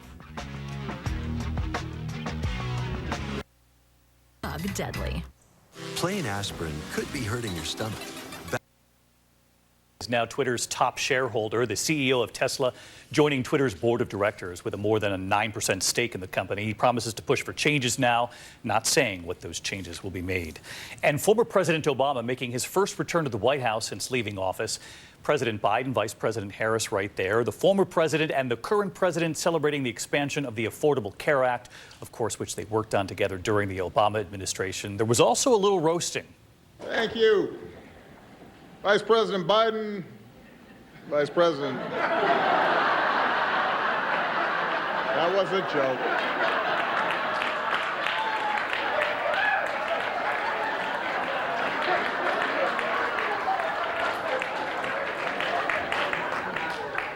Deadly. Plain aspirin could be hurting your stomach. Is now Twitter's top shareholder, the CEO of Tesla, joining Twitter's board of directors with a more than a 9% stake in the company. He promises to push for changes now, not saying what those changes will be made. And former President Obama making his first return to the White House since leaving office. President Biden, Vice President Harris right there. The former president and the current president celebrating the expansion of the Affordable Care Act, of course, which they worked on together during the Obama administration. There was also a little roasting. Thank you. Vice President Biden, Vice President. That was a joke.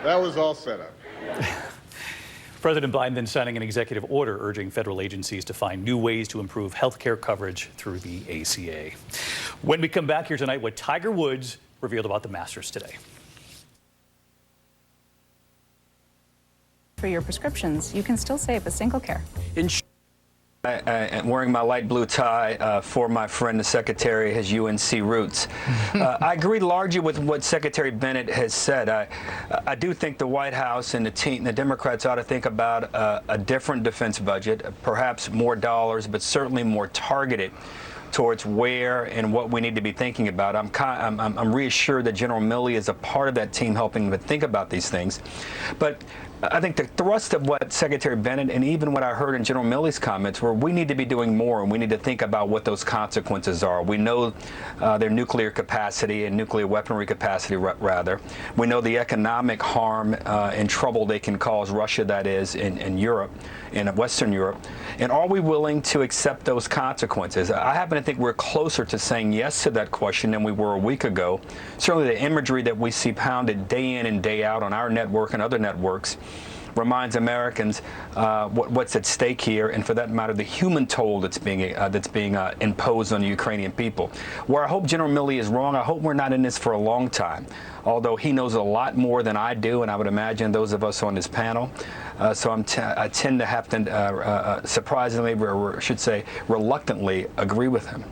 That was all set up. President Biden then signing an executive order urging federal agencies to find new ways to improve health care coverage through the ACA. When we come back here tonight, what Tiger Woods revealed about the Masters today. For your prescriptions, you can still save with Single Care. I'm wearing my light blue tie for my friend, the Secretary, his UNC roots. I agree largely with what Secretary Bennett has said. I do think the White House and the team, the Democrats ought to think about a different defense budget, perhaps more dollars, but certainly more targeted towards where and what we need to be thinking about. I'm reassured that General Milley is a part of that team helping to think about these things. But I think the thrust of what Secretary Bennett and even what I heard in General Milley's comments were we need to be doing more and we need to think about what those consequences are. We know their nuclear capacity and nuclear weaponry capacity, rather. We know the economic harm and trouble they can cause Russia, that is, in Europe, in Western Europe. And are we willing to accept those consequences? I happen to think we're closer to saying yes to that question than we were a week ago. Certainly the imagery that we see pounded day in and day out on our network and other networks reminds Americans what's at stake here, and for that matter, the human toll that's being imposed on the Ukrainian people. Where I hope General Milley is wrong, I hope we're not in this for a long time, although he knows a lot more than I do, and I would imagine those of us on this panel. So I tend to have to, surprisingly, or I should say reluctantly, agree with him.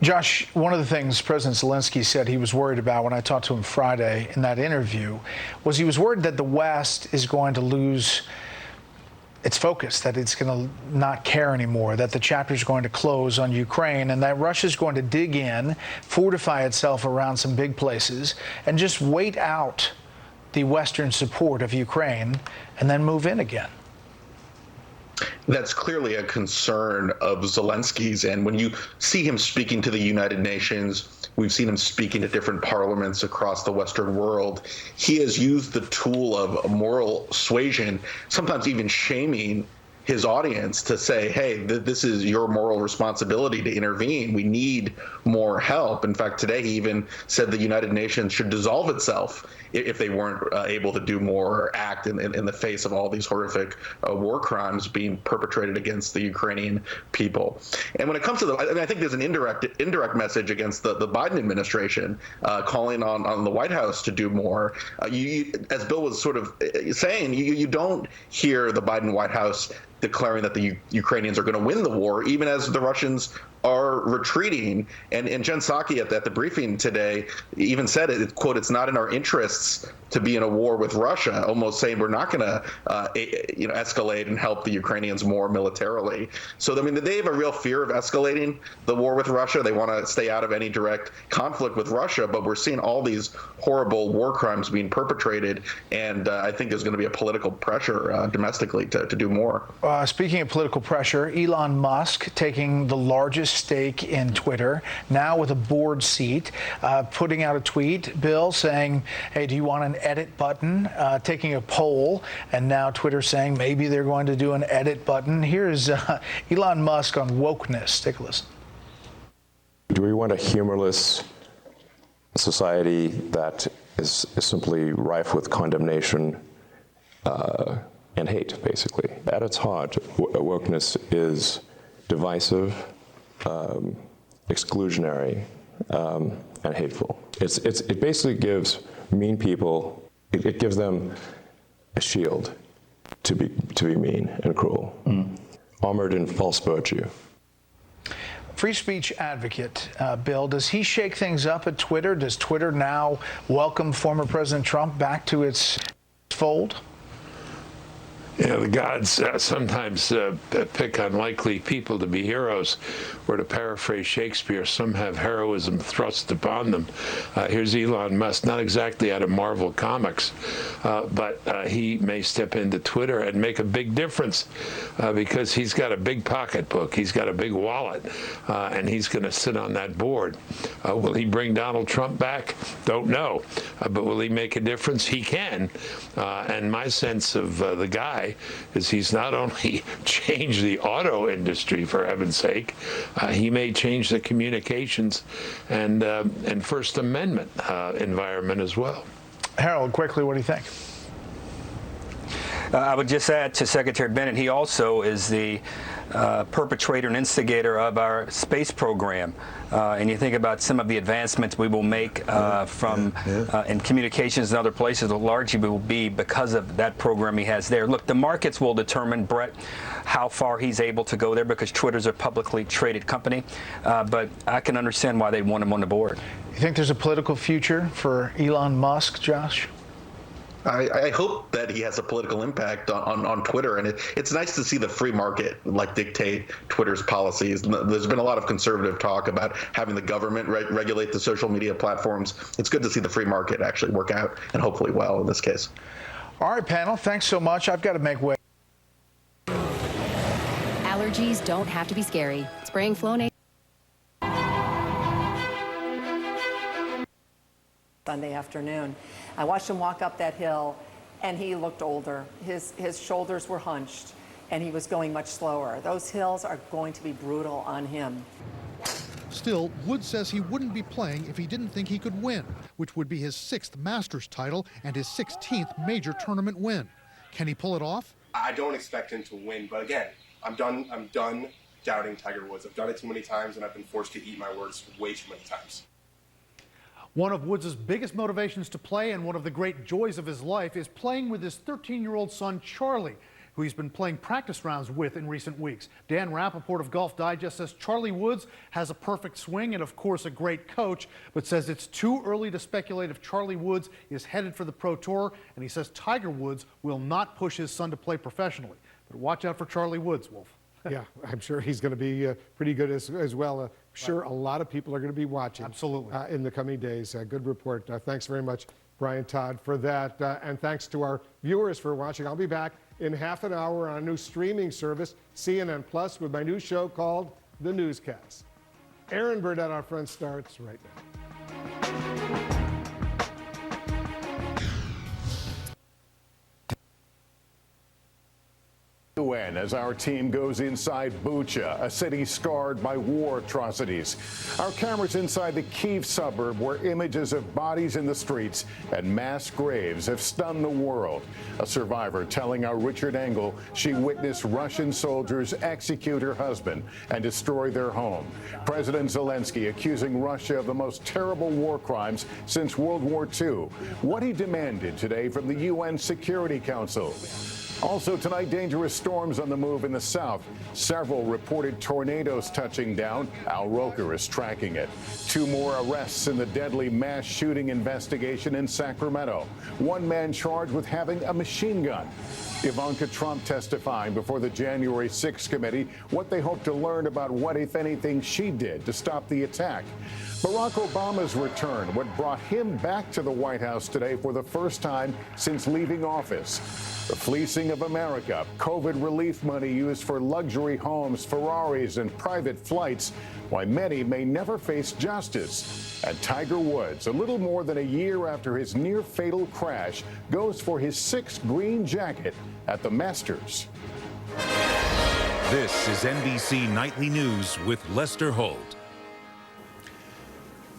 Josh, one of the things President Zelenskyy said he was worried about when I talked to him Friday in that interview was he was worried that the West is going to lose its focus, that it's going to not care anymore, that the chapter is going to close on Ukraine, and that Russia is going to dig in, fortify itself around some big places, and just wait out the Western support of Ukraine and then move in again. That's clearly a concern of Zelensky's. And when you see him speaking to the United Nations, we've seen him speaking to different parliaments across the Western world. He has used the tool of moral suasion, sometimes even shaming his audience to say, hey, this is your moral responsibility to intervene. We need more help. In fact, today he even said the United Nations should dissolve itself if they weren't able to do more or act in the face of all these horrific war crimes being perpetrated against the Ukrainian people. And when it comes to I think there's an indirect message against the Biden administration, calling on the White House to do more. As Bill was sort of saying, you don't hear the Biden White House declaring that the Ukrainians are going to win the war, even as the Russians are retreating. And Jen Psaki at the briefing today even said, quote, "It's not in our interests to be in a war with Russia," almost saying we're not going to escalate and help the Ukrainians more militarily. So, I mean, they have a real fear of escalating the war with Russia. They want to stay out of any direct conflict with Russia, but we're seeing all these horrible war crimes being perpetrated, and I think there's going to be a political pressure domestically to do more. Speaking of political pressure, Elon Musk taking the largest stake in Twitter, now with a board seat, putting out a tweet, Bill, saying, hey, do you want an edit button? Taking a poll, and now Twitter saying maybe they're going to do an edit button. Here's Elon Musk on wokeness. Take a listen. Do we want a humorless society that is simply rife with condemnation and hate, basically? At its heart, wokeness is divisive, exclusionary, and hateful. It basically gives mean people, it gives them a shield to be mean and cruel, armored in false virtue. Free speech advocate, Bill, does he shake things up at Twitter? Does Twitter now welcome former President Trump back to its fold? Yeah, the gods sometimes pick unlikely people to be heroes, or to paraphrase Shakespeare, some have heroism thrust upon them. Here's Elon Musk, not exactly out of Marvel Comics, but he may step into Twitter and make a big difference because he's got a big pocketbook, he's got a big wallet, and he's going to sit on that board. Will he bring Donald Trump back? Don't know. But will he make a difference? He can. And my sense of the guy is he's not only changed the auto industry, for heaven's sake, he may change the communications and First Amendment environment as well. Harold, quickly, what do you think? I would just add to Secretary Bennett, he also is the perpetrator and instigator of our space program. And you think about some of the advancements we will make in communications and other places, largely will be because of that program he has there. Look, the markets will determine, Brett, how far he's able to go there because Twitter's a publicly traded company. But I can understand why they want him on the board. You think there's a political future for Elon Musk, Josh? I hope that he has a political impact on Twitter, and it's nice to see the free market dictate Twitter's policies. There's been a lot of conservative talk about having the government regulate the social media platforms. It's good to see the free market actually work out, and hopefully well in this case. All right, panel, thanks so much. I've got to make way. Allergies don't have to be scary. Spraying Flonase Sunday afternoon. I watched him walk up that hill, and he looked older. His shoulders were hunched, and he was going much slower. Those hills are going to be brutal on him. Still, Woods says he wouldn't be playing if he didn't think he could win, which would be his 6th Masters title and his 16th major tournament win. Can he pull it off? I don't expect him to win, but again, I'm done doubting Tiger Woods. I've done it too many times, and I've been forced to eat my words way too many times. One of Woods' biggest motivations to play and one of the great joys of his life is playing with his 13-year-old son, Charlie, who he's been playing practice rounds with in recent weeks. Dan Rappaport of Golf Digest says Charlie Woods has a perfect swing and, of course, a great coach, but says it's too early to speculate if Charlie Woods is headed for the Pro Tour, and he says Tiger Woods will not push his son to play professionally. But watch out for Charlie Woods, Wolf. Yeah, I'm sure he's going to be pretty good as well. Sure, a lot of people are going to be watching. Absolutely. In the coming days. Good report. Thanks very much, Brian Todd, for that. And thanks to our viewers for watching. I'll be back in half an hour on a new streaming service, CNN Plus, with my new show called The Newscast. Aaron Burdett, our friend, starts right now. Win as our team goes inside Bucha, a city scarred by war atrocities. Our cameras inside the Kyiv suburb where images of bodies in the streets and mass graves have stunned the world. A survivor telling our Richard Engel she witnessed Russian soldiers execute her husband and destroy their home. President Zelenskyy accusing Russia of the most terrible war crimes since World War II. What he demanded today from the UN Security Council. Also tonight, dangerous storms on the move in the south. Several reported tornadoes touching down. Al Roker is tracking it. 2 more arrests in the deadly mass shooting investigation in Sacramento. 1 man charged with having a machine gun. Ivanka Trump testifying before the January 6th committee what they hope to learn about what, if anything, she did to stop the attack. Barack Obama's return, what brought him back to the White House today for the first time since leaving office. The fleecing of America, COVID relief money used for luxury homes, Ferraris, and private flights, why many may never face justice. And Tiger Woods, a little more than a year after his near-fatal crash, goes for his 6th green jacket at the Masters. This is NBC Nightly News with Lester Holt.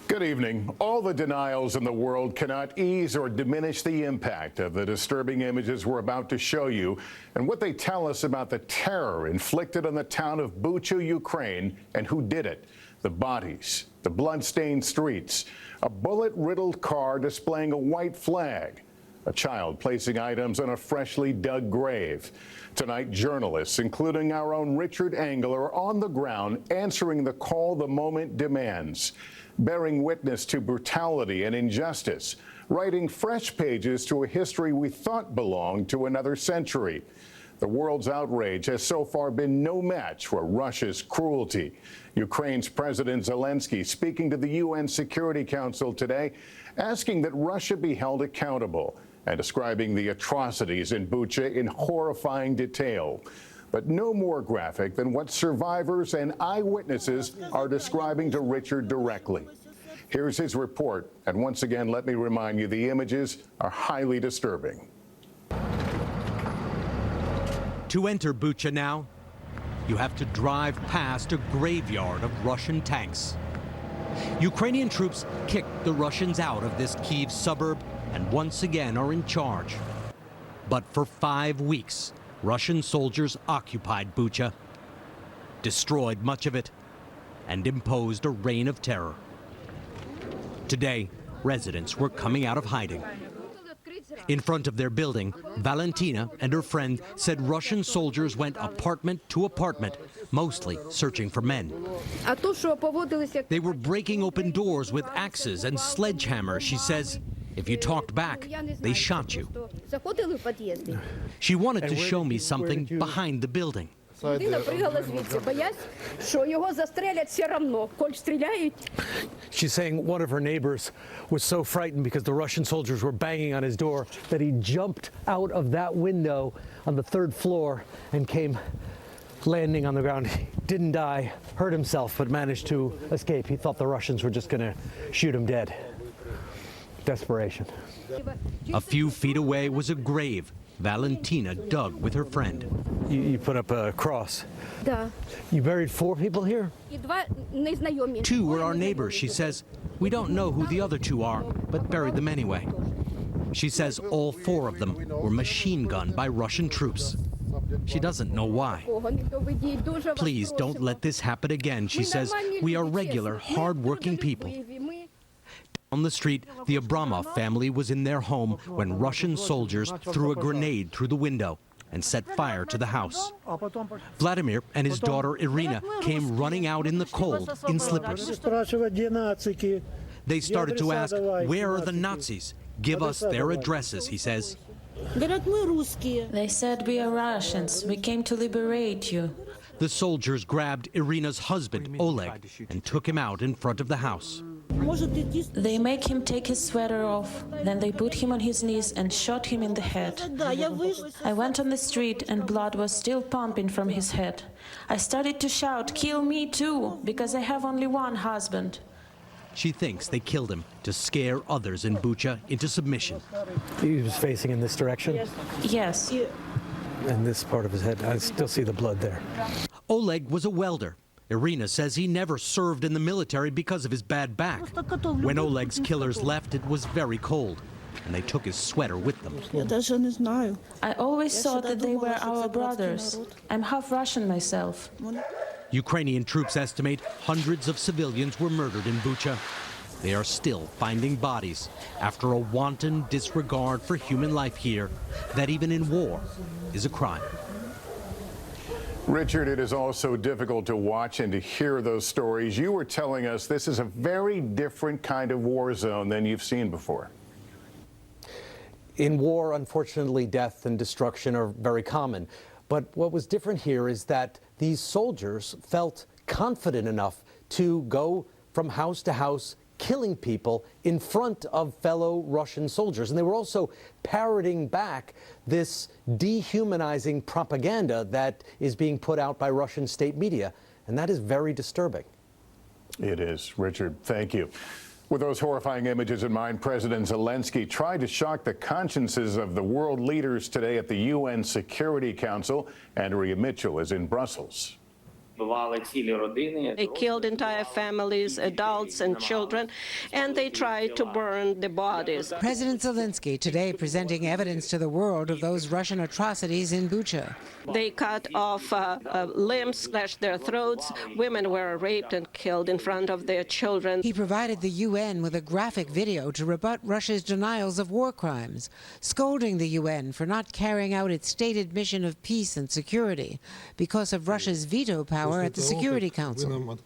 Good evening. All the denials in the world cannot ease or diminish the impact of the disturbing images we're about to show you and what they tell us about the terror inflicted on the town of Bucha, Ukraine, and who did it. The bodies, the blood-stained streets, a bullet-riddled car displaying a white flag, a child placing items on a freshly dug grave. Tonight, journalists, including our own Richard Engel, are on the ground answering the call the moment demands, bearing witness to brutality and injustice, writing fresh pages to a history we thought belonged to another century. The world's outrage has so far been no match for Russia's cruelty. Ukraine's President Zelenskyy speaking to the UN Security Council today, asking that Russia be held accountable and describing the atrocities in Bucha in horrifying detail. But no more graphic than what survivors and eyewitnesses are describing to Richard directly. Here's his report, and once again, let me remind you, the images are highly disturbing. To enter Bucha now, you have to drive past a graveyard of Russian tanks. Ukrainian troops kicked the Russians out of this Kyiv suburb and once again are in charge. But for 5 weeks, Russian soldiers occupied Bucha, destroyed much of it, and imposed a reign of terror. Today, residents were coming out of hiding. In front of their building, Valentina and her friend said Russian soldiers went apartment to apartment, mostly searching for men. They were breaking open doors with axes and sledgehammers, she says. If you talked back, they shot you. She wanted to show me something behind the building. She's saying one of her neighbors was so frightened because the Russian soldiers were banging on his door that he jumped out of that window on the 3rd floor and came landing on the ground. He didn't die, hurt himself, but managed to escape. He thought the Russians were just going to shoot him dead. Desperation. A few feet away was a grave Valentina dug with her friend. You put up a cross. You buried 4 people here? 2 were our neighbors, she says. We don't know who the other 2 are, but buried them anyway. She says all 4 of them were machine gunned by Russian troops. She doesn't know why. Please don't let this happen again, she says. We are regular, hard-working people. On the street, the Abramov family was in their home when Russian soldiers threw a grenade through the window and set fire to the house. Vladimir and his daughter Irina came running out in the cold in slippers. They started to ask, where are the Nazis? Give us their addresses, he says. They said we are Russians. We came to liberate you. The soldiers grabbed Irina's husband, Oleg, and took him out in front of the house. They make him take his sweater off, then they put him on his knees and shot him in the head. I went on the street and blood was still pumping from his head. I started to shout, "Kill me too," because I have only one husband. She thinks they killed him to scare others in Bucha into submission. He was facing in this direction? Yes. And this part of his head, I still see the blood there. Oleg was a welder. Irina says he never served in the military because of his bad back. When Oleg's killers left, it was very cold, and they took his sweater with them. I always thought that they were our brothers. I'm half Russian myself. Ukrainian troops estimate hundreds of civilians were murdered in Bucha. they are still finding bodies after a wanton disregard for human life here that even in war is a crime. Richard, it is also difficult to watch and to hear those stories. You were telling us this is a very different kind of war zone than you've seen before. In war, unfortunately, death and destruction are very common. But what was different here is that these soldiers felt confident enough to go from house to house, killing people in front of fellow Russian soldiers. And they were also parroting back this dehumanizing propaganda that is being put out by Russian state media. And that is very disturbing. It is. Richard, thank you. With those horrifying images in mind, President Zelenskyy tried to shock the consciences of the world leaders today at the UN Security Council. Andrea Mitchell is in Brussels. They killed entire families, adults and children, and they tried to burn the bodies. President Zelenskyy today presenting evidence to the world of those Russian atrocities in Bucha. They cut off limbs, slashed their throats. Women were raped and killed in front of their children. He provided the UN with a graphic video to rebut Russia's denials of war crimes, scolding the UN for not carrying out its stated mission of peace and security because of Russia's veto power at the Security Council.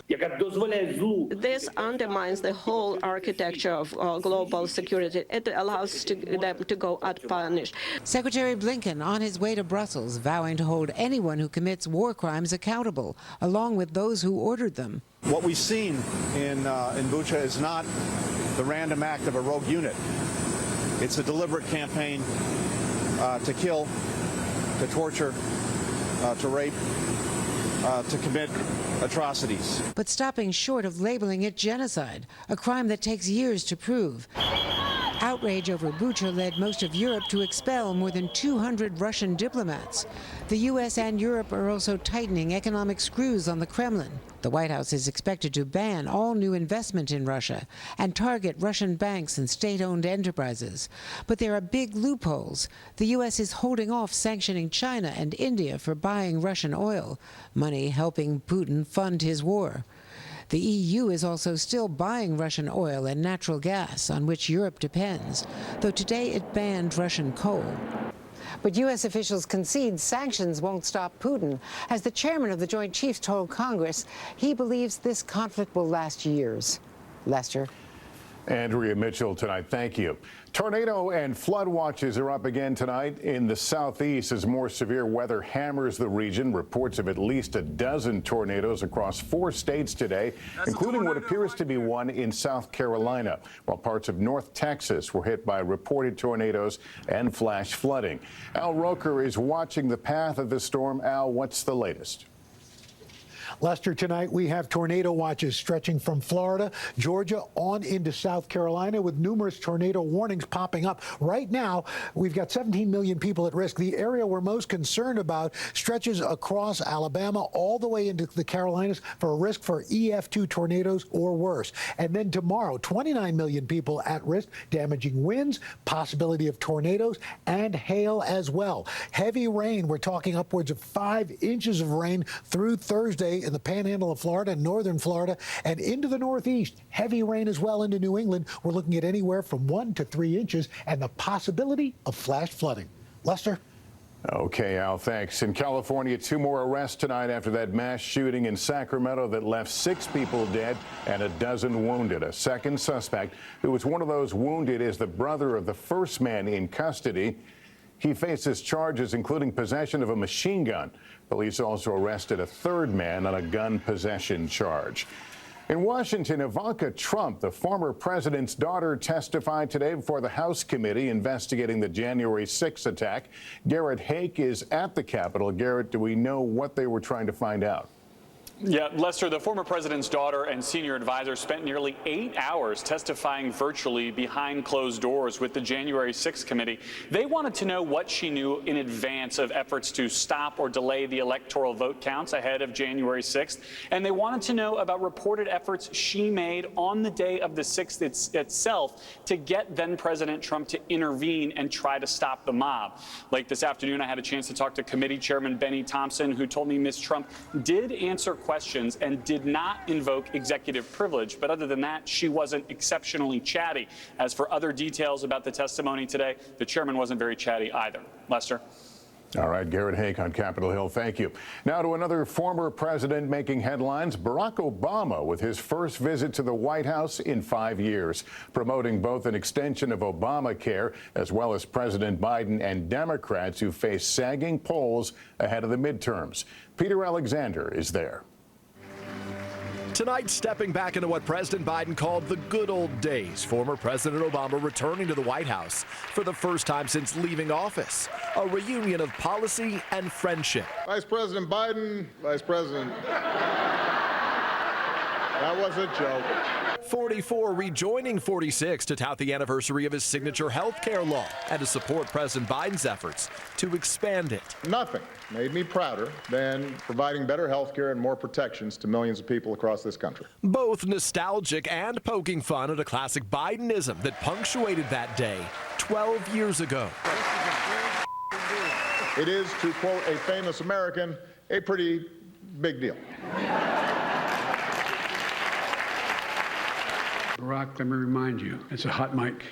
This undermines the whole architecture of global security. It allows them to go unpunished. Secretary Blinken on his way to Brussels, vowing to hold anyone who commits war crimes accountable, along with those who ordered them. What we've seen in Bucha is not the random act of a rogue unit. It's a deliberate campaign to kill, to torture, to rape, to commit atrocities. But stopping short of labeling it genocide, a crime that takes years to prove. Outrage over Bucha led most of Europe to expel more than 200 Russian diplomats. The U.S. and Europe are also tightening economic screws on the Kremlin. The White House is expected to ban all new investment in Russia and target Russian banks and state-owned enterprises. But there are big loopholes. The U.S. is holding off sanctioning China and India for buying Russian oil, money helping Putin fund his war. The EU is also still buying Russian oil and natural gas, on which Europe depends, though today it banned Russian coal. But U.S. officials concede sanctions won't stop Putin. As the chairman of the Joint Chiefs told Congress, he believes this conflict will last years. Lester. Andrea Mitchell tonight, thank you. Tornado and flood watches are up again tonight in the southeast as more severe weather hammers the region. Reports of at least a dozen tornadoes across 4 states today, including what appears to be one in South Carolina, while parts of North Texas were hit by reported tornadoes and flash flooding. Al Roker is watching the path of the storm. Al, what's the latest? Lester, tonight we have tornado watches stretching from Florida, Georgia, on into South Carolina, with numerous tornado warnings popping up. Right now, we've got 17 million people at risk. The area we're most concerned about stretches across Alabama all the way into the Carolinas for a risk for EF2 tornadoes or worse. And then tomorrow, 29 million people at risk, damaging winds, possibility of tornadoes, and hail as well. Heavy rain, we're talking upwards of 5 inches of rain through Thursday in the panhandle of Florida, northern Florida, and into the northeast. Heavy rain as well into New England. We're looking at anywhere from 1 to 3 inches and the possibility of flash flooding. Lester? Okay, Al, thanks. In California, 2 more arrests tonight after that mass shooting in Sacramento that left 6 people dead and a dozen wounded. A second suspect, who was one of those wounded, is the brother of the first man in custody. He faces charges including possession of a machine gun. Police also arrested a third man on a gun possession charge. In Washington, Ivanka Trump, the former president's daughter, testified today before the House committee investigating the January 6th attack. Garrett Haake is at the Capitol. Garrett, do we know what they were trying to find out? Yeah, Lester, the former president's daughter and senior advisor spent nearly 8 hours testifying virtually behind closed doors with the January 6th committee. They wanted to know what she knew in advance of efforts to stop or delay the electoral vote counts ahead of January 6th. And they wanted to know about reported efforts she made on the day of the 6th itself to get then President Trump to intervene and try to stop the mob. Like this afternoon, I had a chance to talk to committee chairman Benny Thompson, who told me Ms. Trump did answer questions and did not invoke executive privilege. But other than that, she wasn't exceptionally chatty. As for other details about the testimony today, the chairman wasn't very chatty either. Lester? All right, Garrett Hake on Capitol Hill, thank you. Now to another former president making headlines, Barack Obama with his first visit to the White House in 5 years, promoting both an extension of Obamacare as well as President Biden and Democrats who face sagging polls ahead of the midterms. Peter Alexander is there. Tonight, stepping back into what President Biden called the good old days, former President Obama returning to the White House for the first time since leaving office. A reunion of policy and friendship. Vice President Biden, Vice President. That was a joke. 44 rejoining 46 to tout the anniversary of his signature health care law and to support President Biden's efforts to expand it. Nothing made me prouder than providing better health care and more protections to millions of people across this country. Both nostalgic and poking fun at a classic Bidenism that punctuated that day 12 years ago. It is, to quote a famous American, a pretty big deal. Barack, let me remind you, it's a hot mic.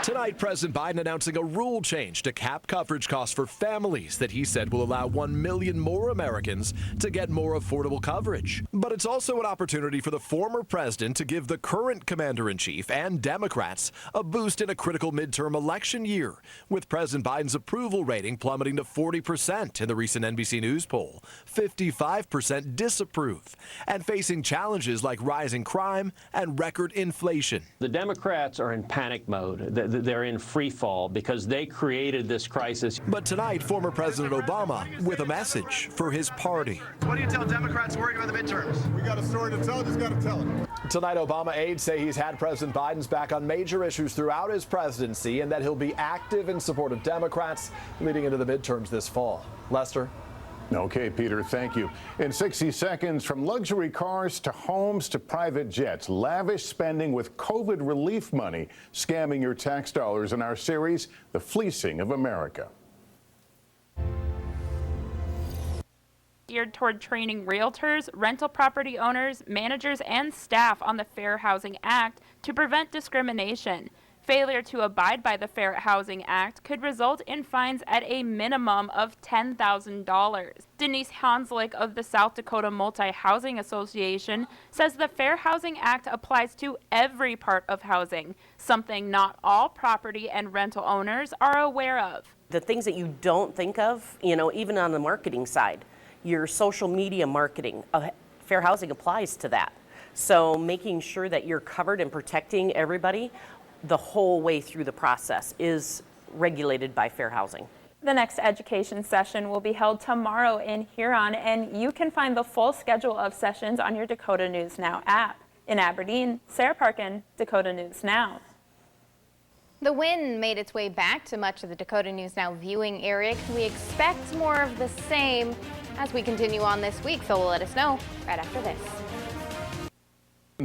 Tonight, President Biden announcing a rule change to cap coverage costs for families that he said will allow 1 million more Americans to get more affordable coverage. But it's also an opportunity for the former president to give the current commander-in-chief and Democrats a boost in a critical midterm election year, with President Biden's approval rating plummeting to 40% in the recent NBC News poll, 55% disapprove, and facing challenges like rising crime and record inflation. The Democrats are in panic mode. They're in free fall because they created this crisis. But tonight, former President Obama with a message for his party. What do you tell Democrats worried about the midterms? We got a story to tell, just got to tell it. Tonight, Obama aides say he's had President Biden's back on major issues throughout his presidency and that he'll be active in support of Democrats leading into the midterms this fall. Lester? Okay, Peter, thank you. In 60 seconds, from luxury cars to homes to private jets, lavish spending with COVID relief money, scamming your tax dollars in our series, The Fleecing of America. Geared toward training realtors, rental property owners, managers, and staff on the Fair Housing Act to prevent discrimination. Failure to abide by the Fair Housing Act could result in fines at a minimum of $10,000. Denise Hanslick of the South Dakota Multi-Housing Association says the Fair Housing Act applies to every part of housing, something not all property and rental owners are aware of. The things that you don't think of, even on the marketing side, your social media marketing, Fair Housing applies to that. So making sure that you're covered and protecting everybody the whole way through the process is regulated by Fair Housing. The next education session will be held tomorrow in Huron, and you can find the full schedule of sessions on your Dakota News Now app. In Aberdeen, Sarah Parkin, Dakota News Now. The wind made its way back to much of the Dakota News Now viewing area. Can we expect more of the same as we continue on this week? Phil will let us know right after this.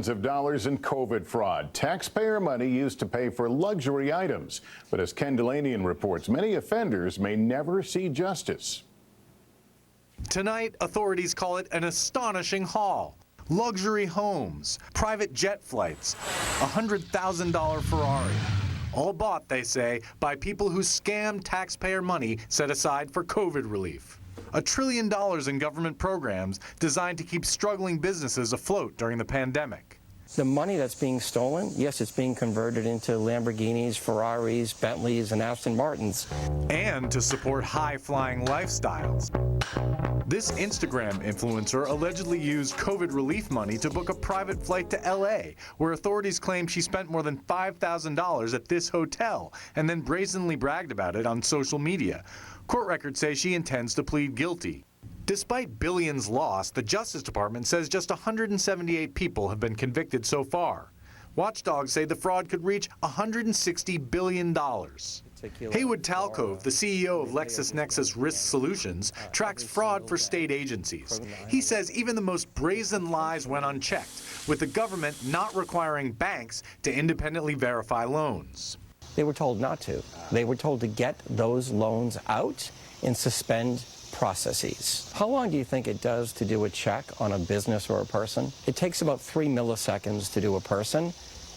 Of dollars in COVID fraud, taxpayer money used to pay for luxury items. But as Ken Delanian reports, many offenders may never see justice. Tonight, authorities call it an astonishing haul. Luxury homes, private jet flights, $100,000 Ferrari. All bought, they say, by people who scammed taxpayer money set aside for COVID relief. $1 trillion in government programs designed to keep struggling businesses afloat during the pandemic. The money that's being stolen, yes, it's being converted into Lamborghinis, Ferraris, Bentleys, and Aston Martins. And to support high-flying lifestyles. This Instagram influencer allegedly used COVID relief money to book a private flight to LA, where authorities claim she spent more than $5,000 at this hotel and then brazenly bragged about it on social media. Court records say she intends to plead guilty. Despite billions lost, the Justice Department says just 178 people have been convicted so far. Watchdogs say the fraud could reach $160 billion. Haywood Talcove, the CEO of LexisNexis Risk Solutions, tracks fraud for state agencies. He says even the most brazen lies went unchecked, with the government not requiring banks to independently verify loans. They were told not to. They were told to get those loans out and suspend processes. How long do you think it does to do a check on a business or a person? It takes about 3 milliseconds to do a person,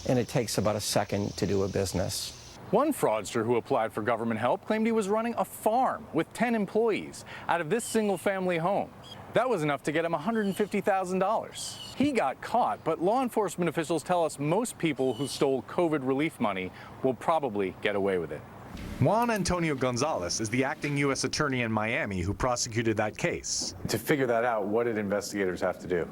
and it takes about a second to do a business. One fraudster who applied for government help claimed he was running a farm with 10 employees out of this single-family home. That was enough to get him $150,000. He got caught, but law enforcement officials tell us most people who stole COVID relief money will probably get away with it. Juan Antonio Gonzalez is the acting U.S. attorney in Miami who prosecuted that case. To figure that out, what did investigators have to do?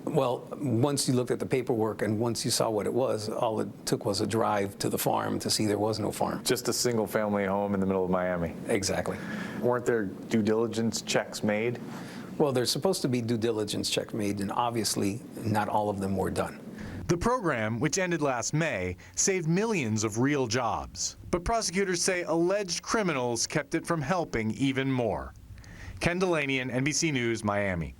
Well, once you looked at the paperwork and once you saw what it was, all it took was a drive to the farm to see there was no farm. Just a single-family home in the middle of Miami. Exactly. Weren't there due diligence checks made? Well, there's supposed to be due diligence checks made, and obviously not all of them were done. The program, which ended last May, saved millions of real jobs. But prosecutors say alleged criminals kept it from helping even more. Ken Delanian, NBC News, Miami.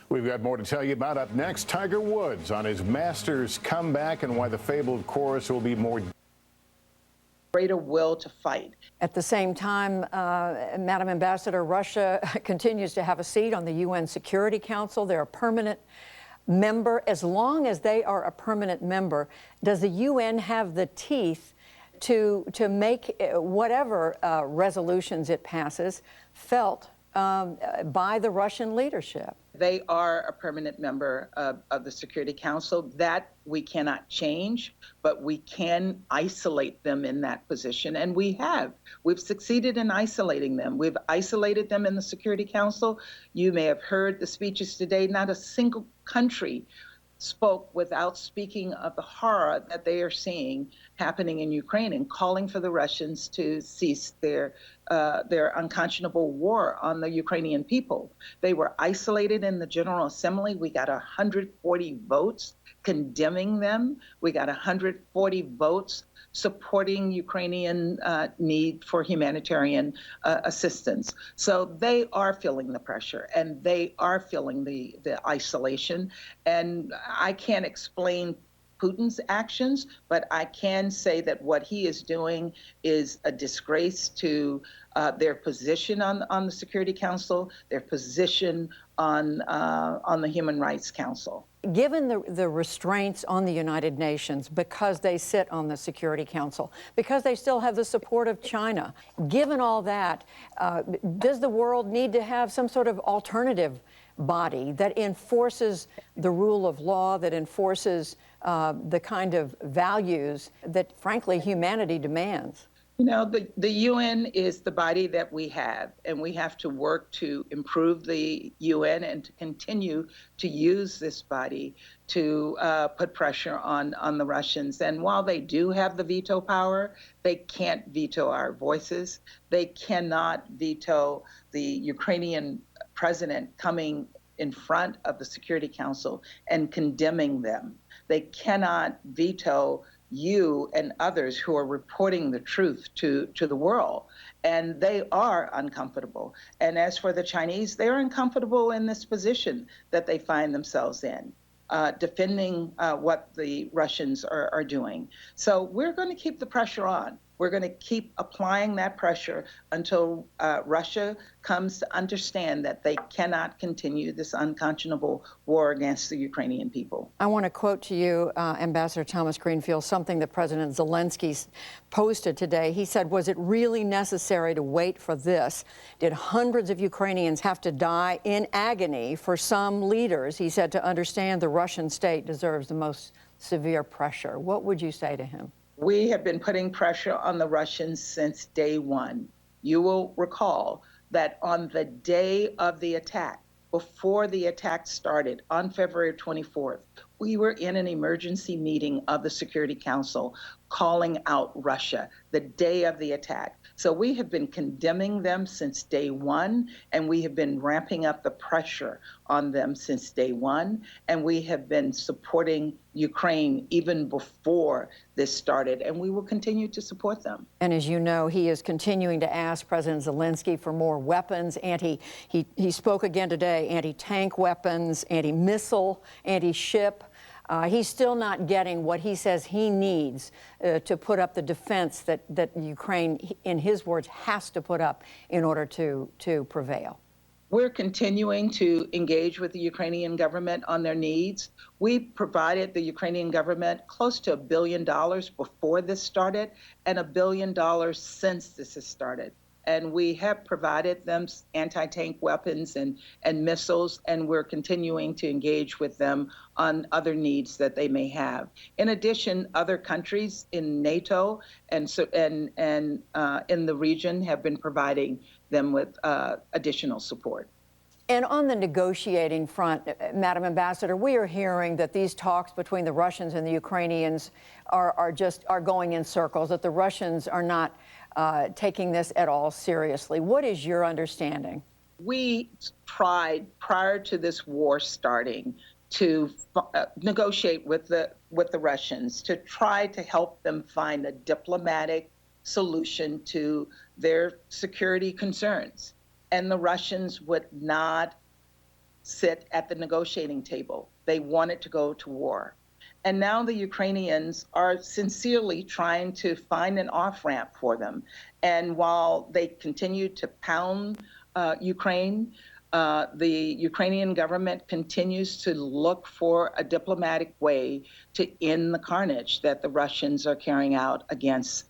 We've got more to tell you about up next. Tiger Woods on his Masters comeback and why the fabled chorus will be more greater will to fight. At the same time, Madam Ambassador, Russia continues to have a seat on the UN Security Council. They're a permanent member. As long as they are a permanent member, does the UN have the teeth to make whatever resolutions it passes felt by the Russian leadership? They are a permanent member of the Security Council. That we cannot change, but we can isolate them in that position, and we have. We've succeeded in isolating them. We've isolated them in the Security Council. You may have heard the speeches today. Not a single country spoke without speaking of the horror that they are seeing happening in Ukraine and calling for the Russians to cease their unconscionable war on the Ukrainian people. They were isolated in the General Assembly. We got 140 votes condemning them. We got 140 votes supporting Ukrainian need for humanitarian assistance. So they are feeling the pressure, and they are feeling the isolation. And I can't explain Putin's actions, but I can say that what he is doing is a disgrace to their position on the Security Council, their position on the Human Rights Council. Given the restraints on the United Nations, because they sit on the Security Council, because they still have the support of China, given all that, does the world need to have some sort of alternative body that enforces the rule of law, that enforces the kind of values that, frankly, humanity demands? You know, the UN is the body that we have, and we have to work to improve the UN and to continue to use this body to put pressure on the Russians. And while they do have the veto power, they can't veto our voices. They cannot veto the Ukrainian president coming in front of the Security Council and condemning them. They cannot veto you and others who are reporting the truth to the world. And they are uncomfortable. And as for the Chinese, they're uncomfortable in this position that they find themselves in, defending what the Russians are doing. So we're going to keep the pressure on. We're going to keep applying that pressure until Russia comes to understand that they cannot continue this unconscionable war against the Ukrainian people. I want to quote to you, Ambassador Thomas Greenfield, something that President Zelenskyy posted today. He said, "Was it really necessary to wait for this? Did hundreds of Ukrainians have to die in agony for some leaders?" He said, "To understand the Russian state deserves the most severe pressure." What would you say to him? We have been putting pressure on the Russians since day one. You will recall that on the day of the attack, before the attack started on February 24th, we were in an emergency meeting of the Security Council calling out Russia the day of the attack. So we have been condemning them since day one, and we have been ramping up the pressure on them since day one, and we have been supporting Ukraine even before this started, and we will continue to support them. And as you know, he is continuing to ask President Zelenskyy for more weapons. He spoke again today, anti-tank weapons, anti-missile, anti-ship. He's still not getting what he says he needs to put up the defense that Ukraine, in his words, has to put up in order to prevail. We're continuing to engage with the Ukrainian government on their needs. We provided the Ukrainian government close to $1 billion before this started and $1 billion since this has started. And we have provided them anti-tank weapons and missiles, and we're continuing to engage with them on other needs that they may have. In addition, other countries in NATO and in the region have been providing them with additional support. And on the negotiating front, Madam Ambassador, we are hearing that these talks between the Russians and the Ukrainians are going in circles, that the Russians are not taking this at all seriously. What is your understanding? We tried prior to this war starting to negotiate with the Russians to try to help them find a diplomatic solution to their security concerns. And the Russians would not sit at the negotiating table. They wanted to go to war. And now the Ukrainians are sincerely trying to find an off-ramp for them. And while they continue to pound Ukraine, the Ukrainian government continues to look for a diplomatic way to end the carnage that the Russians are carrying out against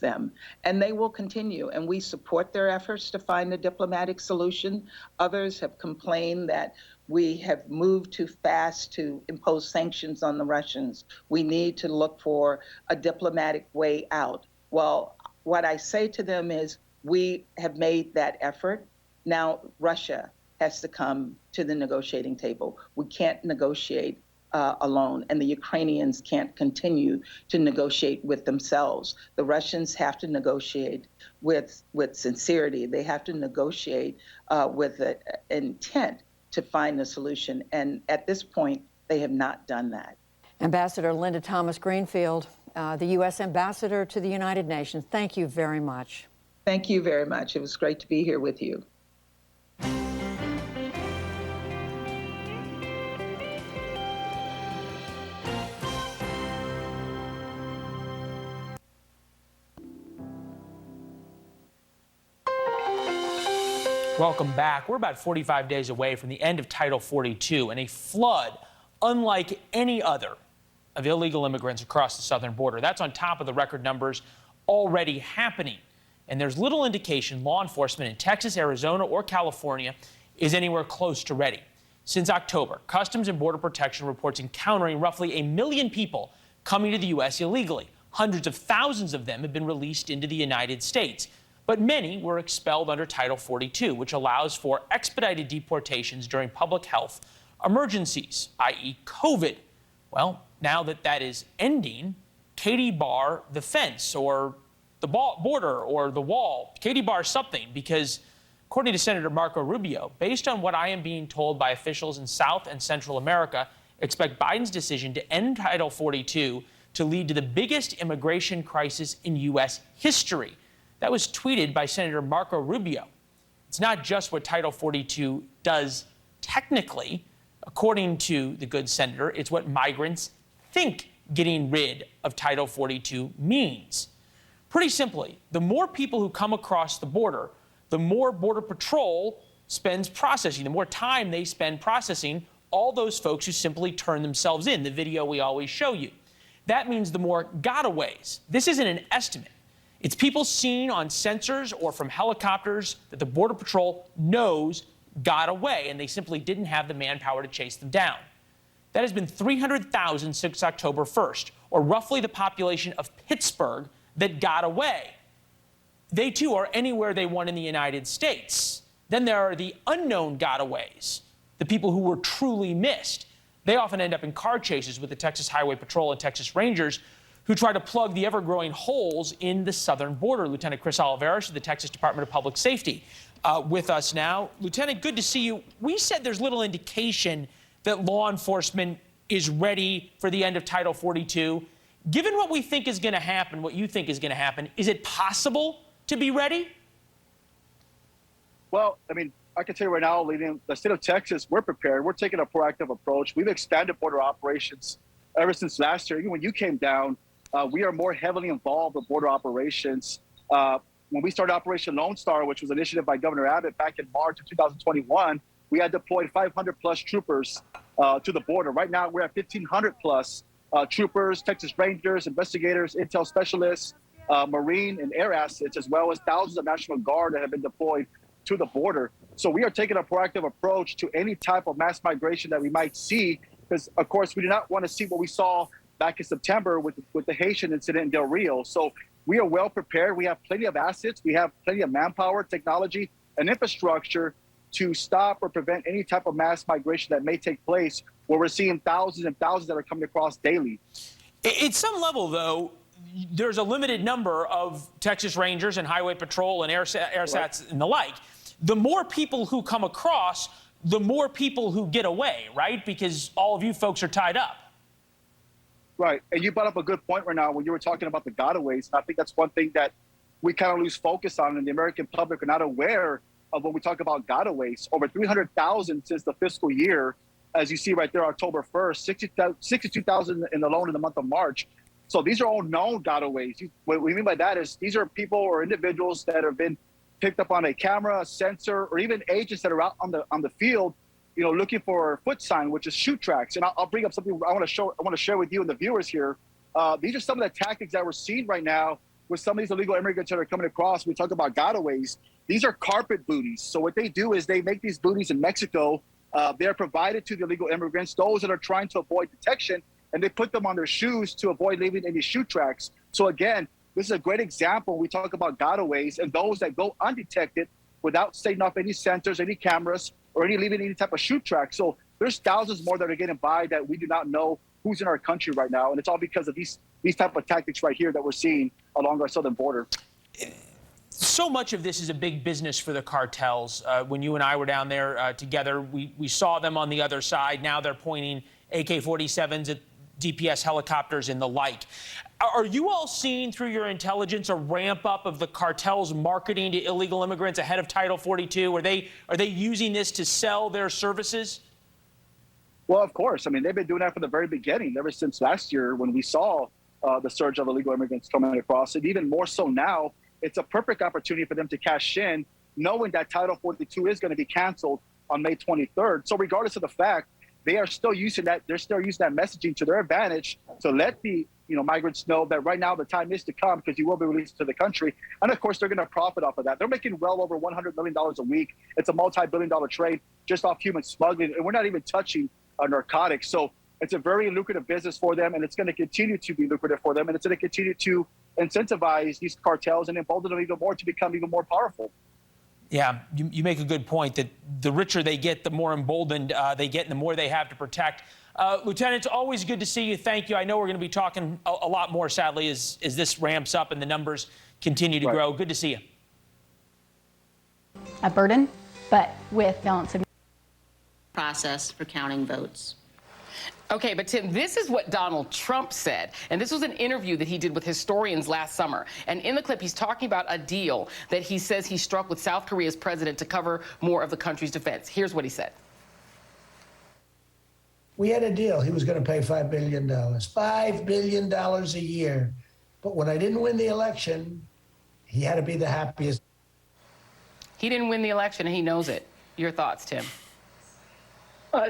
them. And they will continue, and we support their efforts to find a diplomatic solution. Others have complained that we have moved too fast to impose sanctions on the Russians. We need to look for a diplomatic way out. Well, what I say to them is we have made that effort. Now Russia has to come to the negotiating table. We can't negotiate alone, and the Ukrainians can't continue to negotiate with themselves. The Russians have to negotiate with sincerity. They have to negotiate with an intent to find a solution, and at this point, they have not done that. Ambassador Linda Thomas-Greenfield, the U.S. Ambassador to the United Nations, thank you very much. Thank you very much. It was great to be here with you. Welcome back. We're about 45 days away from the end of Title 42 and a flood unlike any other of illegal immigrants across the southern border. That's on top of the record numbers already happening. And there's little indication law enforcement in Texas, Arizona, or California is anywhere close to ready. Since October, Customs and Border Protection reports encountering roughly 1 million people coming to the U.S. illegally. Hundreds of thousands of them have been released into the United States. But many were expelled under Title 42, which allows for expedited deportations during public health emergencies, i.e. COVID. Well, now that that is ending, Katie bar the fence or the border or the wall. Katie bar something, because according to Senator Marco Rubio, based on what I am being told by officials in South and Central America, expect Biden's decision to end Title 42 to lead to the biggest immigration crisis in U.S. history. That was tweeted by Senator Marco Rubio. It's not just what Title 42 does technically. According to the good senator, it's what migrants think getting rid of Title 42 means. Pretty simply, the more people who come across the border, the more Border Patrol spends processing, the more time they spend processing all those folks who simply turn themselves in, the video we always show you. That means the more gotaways. This isn't an estimate. It's people seen on sensors or from helicopters that the Border Patrol knows got away, and they simply didn't have the manpower to chase them down. That has been 300,000 since October 1st, or roughly the population of Pittsburgh that got away. They too are anywhere they want in the United States. Then there are the unknown gotaways, the people who were truly missed. They often end up in car chases with the Texas Highway Patrol and Texas Rangers, who try to plug the ever-growing holes in the southern border. Lieutenant Chris Oliveris of the Texas Department of Public Safety with us now. Lieutenant, good to see you. We said there's little indication that law enforcement is ready for the end of Title 42. Given what we think is going to happen, what you think is going to happen, is it possible to be ready? Well, I mean, I can tell you right now, leading the state of Texas, we're prepared. We're taking a proactive approach. We've expanded border operations ever since last year. Even when you came down, we are more heavily involved with border operations. When we started Operation Lone Star, which was initiated by Governor Abbott back in March of 2021, we had deployed 500 plus troopers to the border. Right now, we're at 1,500 plus troopers, Texas Rangers, investigators, intel specialists, Marine and air assets, as well as thousands of National Guard that have been deployed to the border. So we are taking a proactive approach to any type of mass migration that we might see, because, of course, we do not want to see what we saw back in September with the Haitian incident in Del Rio. So we are well prepared. We have plenty of assets. We have plenty of manpower, technology, and infrastructure to stop or prevent any type of mass migration that may take place, where we're seeing thousands and thousands that are coming across daily. At some level, though, there's a limited number of Texas Rangers and Highway Patrol and AirSats and the like. The more people who come across, the more people who get away, right? Because all of you folks are tied up. Right. And you brought up a good point right now when you were talking about the gotaways. And I think that's one thing that we kind of lose focus on, and the American public are not aware of when we talk about gotaways. Over 300,000 since the fiscal year, as you see right there, October 1st, 62,000 alone in the month of March. So these are all known gotaways. What we mean by that is these are people or individuals that have been picked up on a camera, a sensor, or even agents that are out on the field, you know, looking for a foot sign, which is shoot tracks. And I'll bring up something I want to share with you and the viewers here. These are some of the tactics that we're seeing right now with some of these illegal immigrants that are coming across. We talk about gotaways. These are carpet booties. So what they do is they make these booties in Mexico. They're provided to the illegal immigrants, those that are trying to avoid detection, and they put them on their shoes to avoid leaving any shoe tracks. So again, this is a great example. We talk about gotaways and those that go undetected without setting off any sensors, any cameras, or leaving any type of shoe track. So there's thousands more that are getting by that we do not know who's in our country right now. And it's all because of these type of tactics right here that we're seeing along our southern border. So much of this is a big business for the cartels. When you and I were down there together, we saw them on the other side. Now they're pointing AK-47s at DPS helicopters and the like. Are you all seeing through your intelligence a ramp up of the cartels marketing to illegal immigrants ahead of Title 42? Are they using this to sell their services? Well, of course. I mean, they've been doing that from the very beginning, ever since last year when we saw the surge of illegal immigrants coming across. And even more so now, it's a perfect opportunity for them to cash in, knowing that Title 42 is going to be canceled on May 23rd. So regardless of the fact, they are still using that. They're still using that messaging to their advantage to let the migrants know that right now the time is to come, because you will be released to the country. And of course, they're going to profit off of that. They're making well over $100 million a week. It's a multi-billion-dollar trade just off human smuggling, and we're not even touching narcotics. So it's a very lucrative business for them, and it's going to continue to be lucrative for them, and it's going to continue to incentivize these cartels and embolden them even more to become even more powerful. Yeah, you make a good point that the richer they get, the more emboldened they get, and the more they have to protect. Lieutenant, it's always good to see you. Thank you. I know we're going to be talking a lot more, sadly, as this ramps up and the numbers continue to grow. Good to see you. A burden, but with balance of process for counting votes. Okay, but Tim, this is what Donald Trump said, and this was an interview that he did with historians last summer. And in the clip, he's talking about a deal that he says he struck with South Korea's president to cover more of the country's defense. Here's what he said. We had a deal. He was going to pay $5 billion. $5 billion a year. But when I didn't win the election, he had to be the happiest. He didn't win the election, and he knows it. Your thoughts, Tim?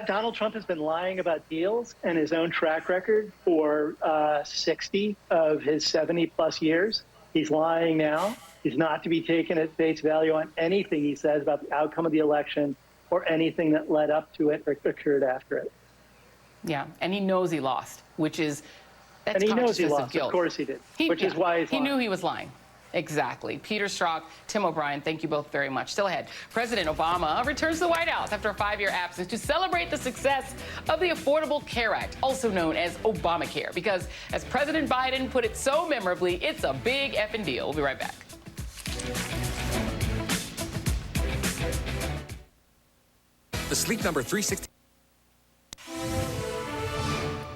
Donald Trump has been lying about deals and his own track record for 60 of his 70-plus years. He's lying now. He's not to be taken at face value on anything he says about the outcome of the election or anything that led up to it or occurred after it. Yeah, and he knows he lost, which is that's and he knows he consciousness lost. of guilt. Of course he did, which is why he knew he was lying. Exactly. Peter Strzok, Tim O'Brien, thank you both very much. Still ahead, President Obama returns to the White House after a 5-year absence to celebrate the success of the Affordable Care Act, also known as Obamacare, because as President Biden put it so memorably, it's a big effing deal. We'll be right back. The Sleep Number 360.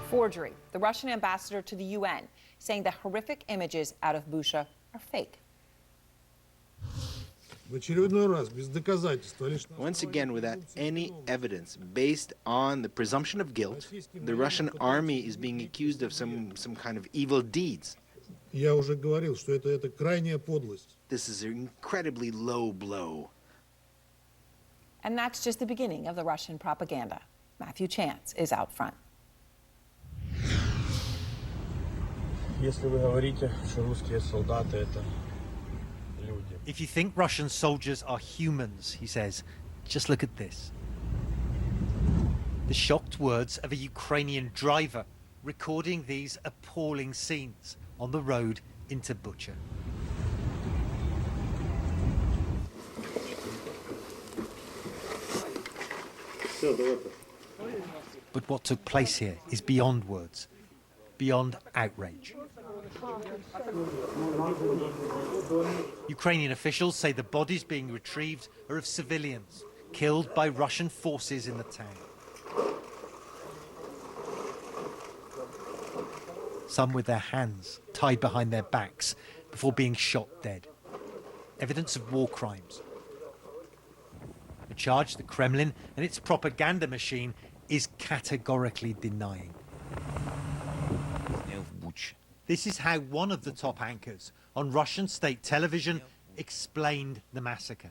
Forgery. The Russian ambassador to the UN saying the horrific images out of Bucha are fake. Once again, without any evidence based on the presumption of guilt, the Russian army is being accused of some kind of evil deeds. This is an incredibly low blow. And that's just the beginning of the Russian propaganda. Matthew Chance is out front. If you think Russian soldiers are humans, he says, just look at this. The shocked words of a Ukrainian driver recording these appalling scenes on the road into Bucha. But what took place here is beyond words, beyond outrage. Ukrainian officials say the bodies being retrieved are of civilians killed by Russian forces in the town. Some with their hands tied behind their backs before being shot dead. Evidence of war crimes. A charge the Kremlin and its propaganda machine is categorically denying. This is how one of the top anchors on Russian state television explained the massacre.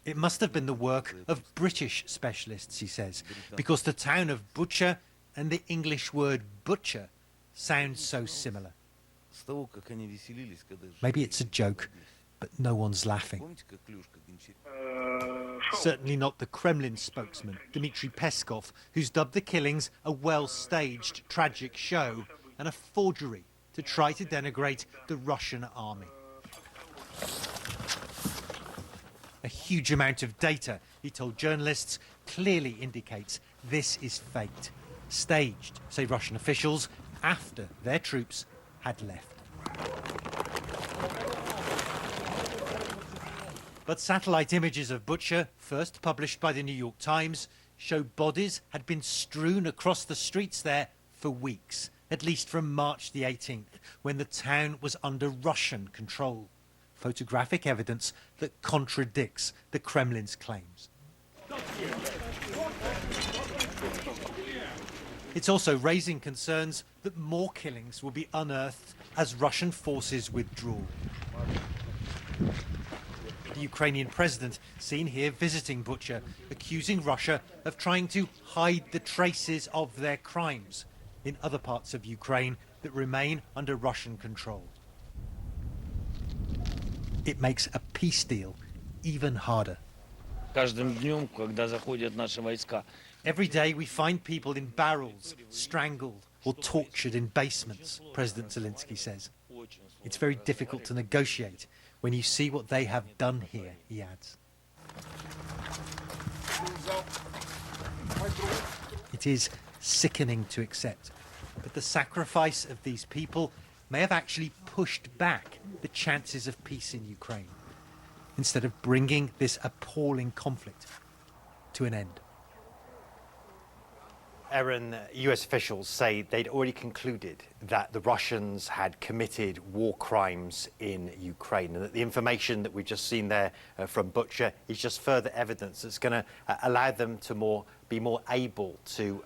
It must have been the work of British specialists, he says, because the town of Bucha and the English word butcher sound so similar. Maybe it's a joke, but no one's laughing. Certainly not the Kremlin spokesman, Dmitry Peskov, who's dubbed the killings a well-staged, tragic show and a forgery to try to denigrate the Russian army. A huge amount of data, he told journalists, clearly indicates this is faked. Staged, say Russian officials, after their troops had left. But satellite images of Bucha, first published by the New York Times, show bodies had been strewn across the streets there for weeks, at least from March the 18th, when the town was under Russian control. Photographic evidence that contradicts the Kremlin's claims. It's also raising concerns that more killings will be unearthed as Russian forces withdraw. The Ukrainian president, seen here visiting Bucha, accusing Russia of trying to hide the traces of their crimes in other parts of Ukraine that remain under Russian control. It makes a peace deal even harder. Every day we find people in barrels, strangled or tortured in basements, President Zelenskyy says. It's very difficult to negotiate when you see what they have done here, he adds. It is sickening to accept, but the sacrifice of these people may have actually pushed back the chances of peace in Ukraine, instead of bringing this appalling conflict to an end. Erin, US officials say they'd already concluded that the Russians had committed war crimes in Ukraine, and that the information that we've just seen there from Bucha is just further evidence that's going to allow them to be more able to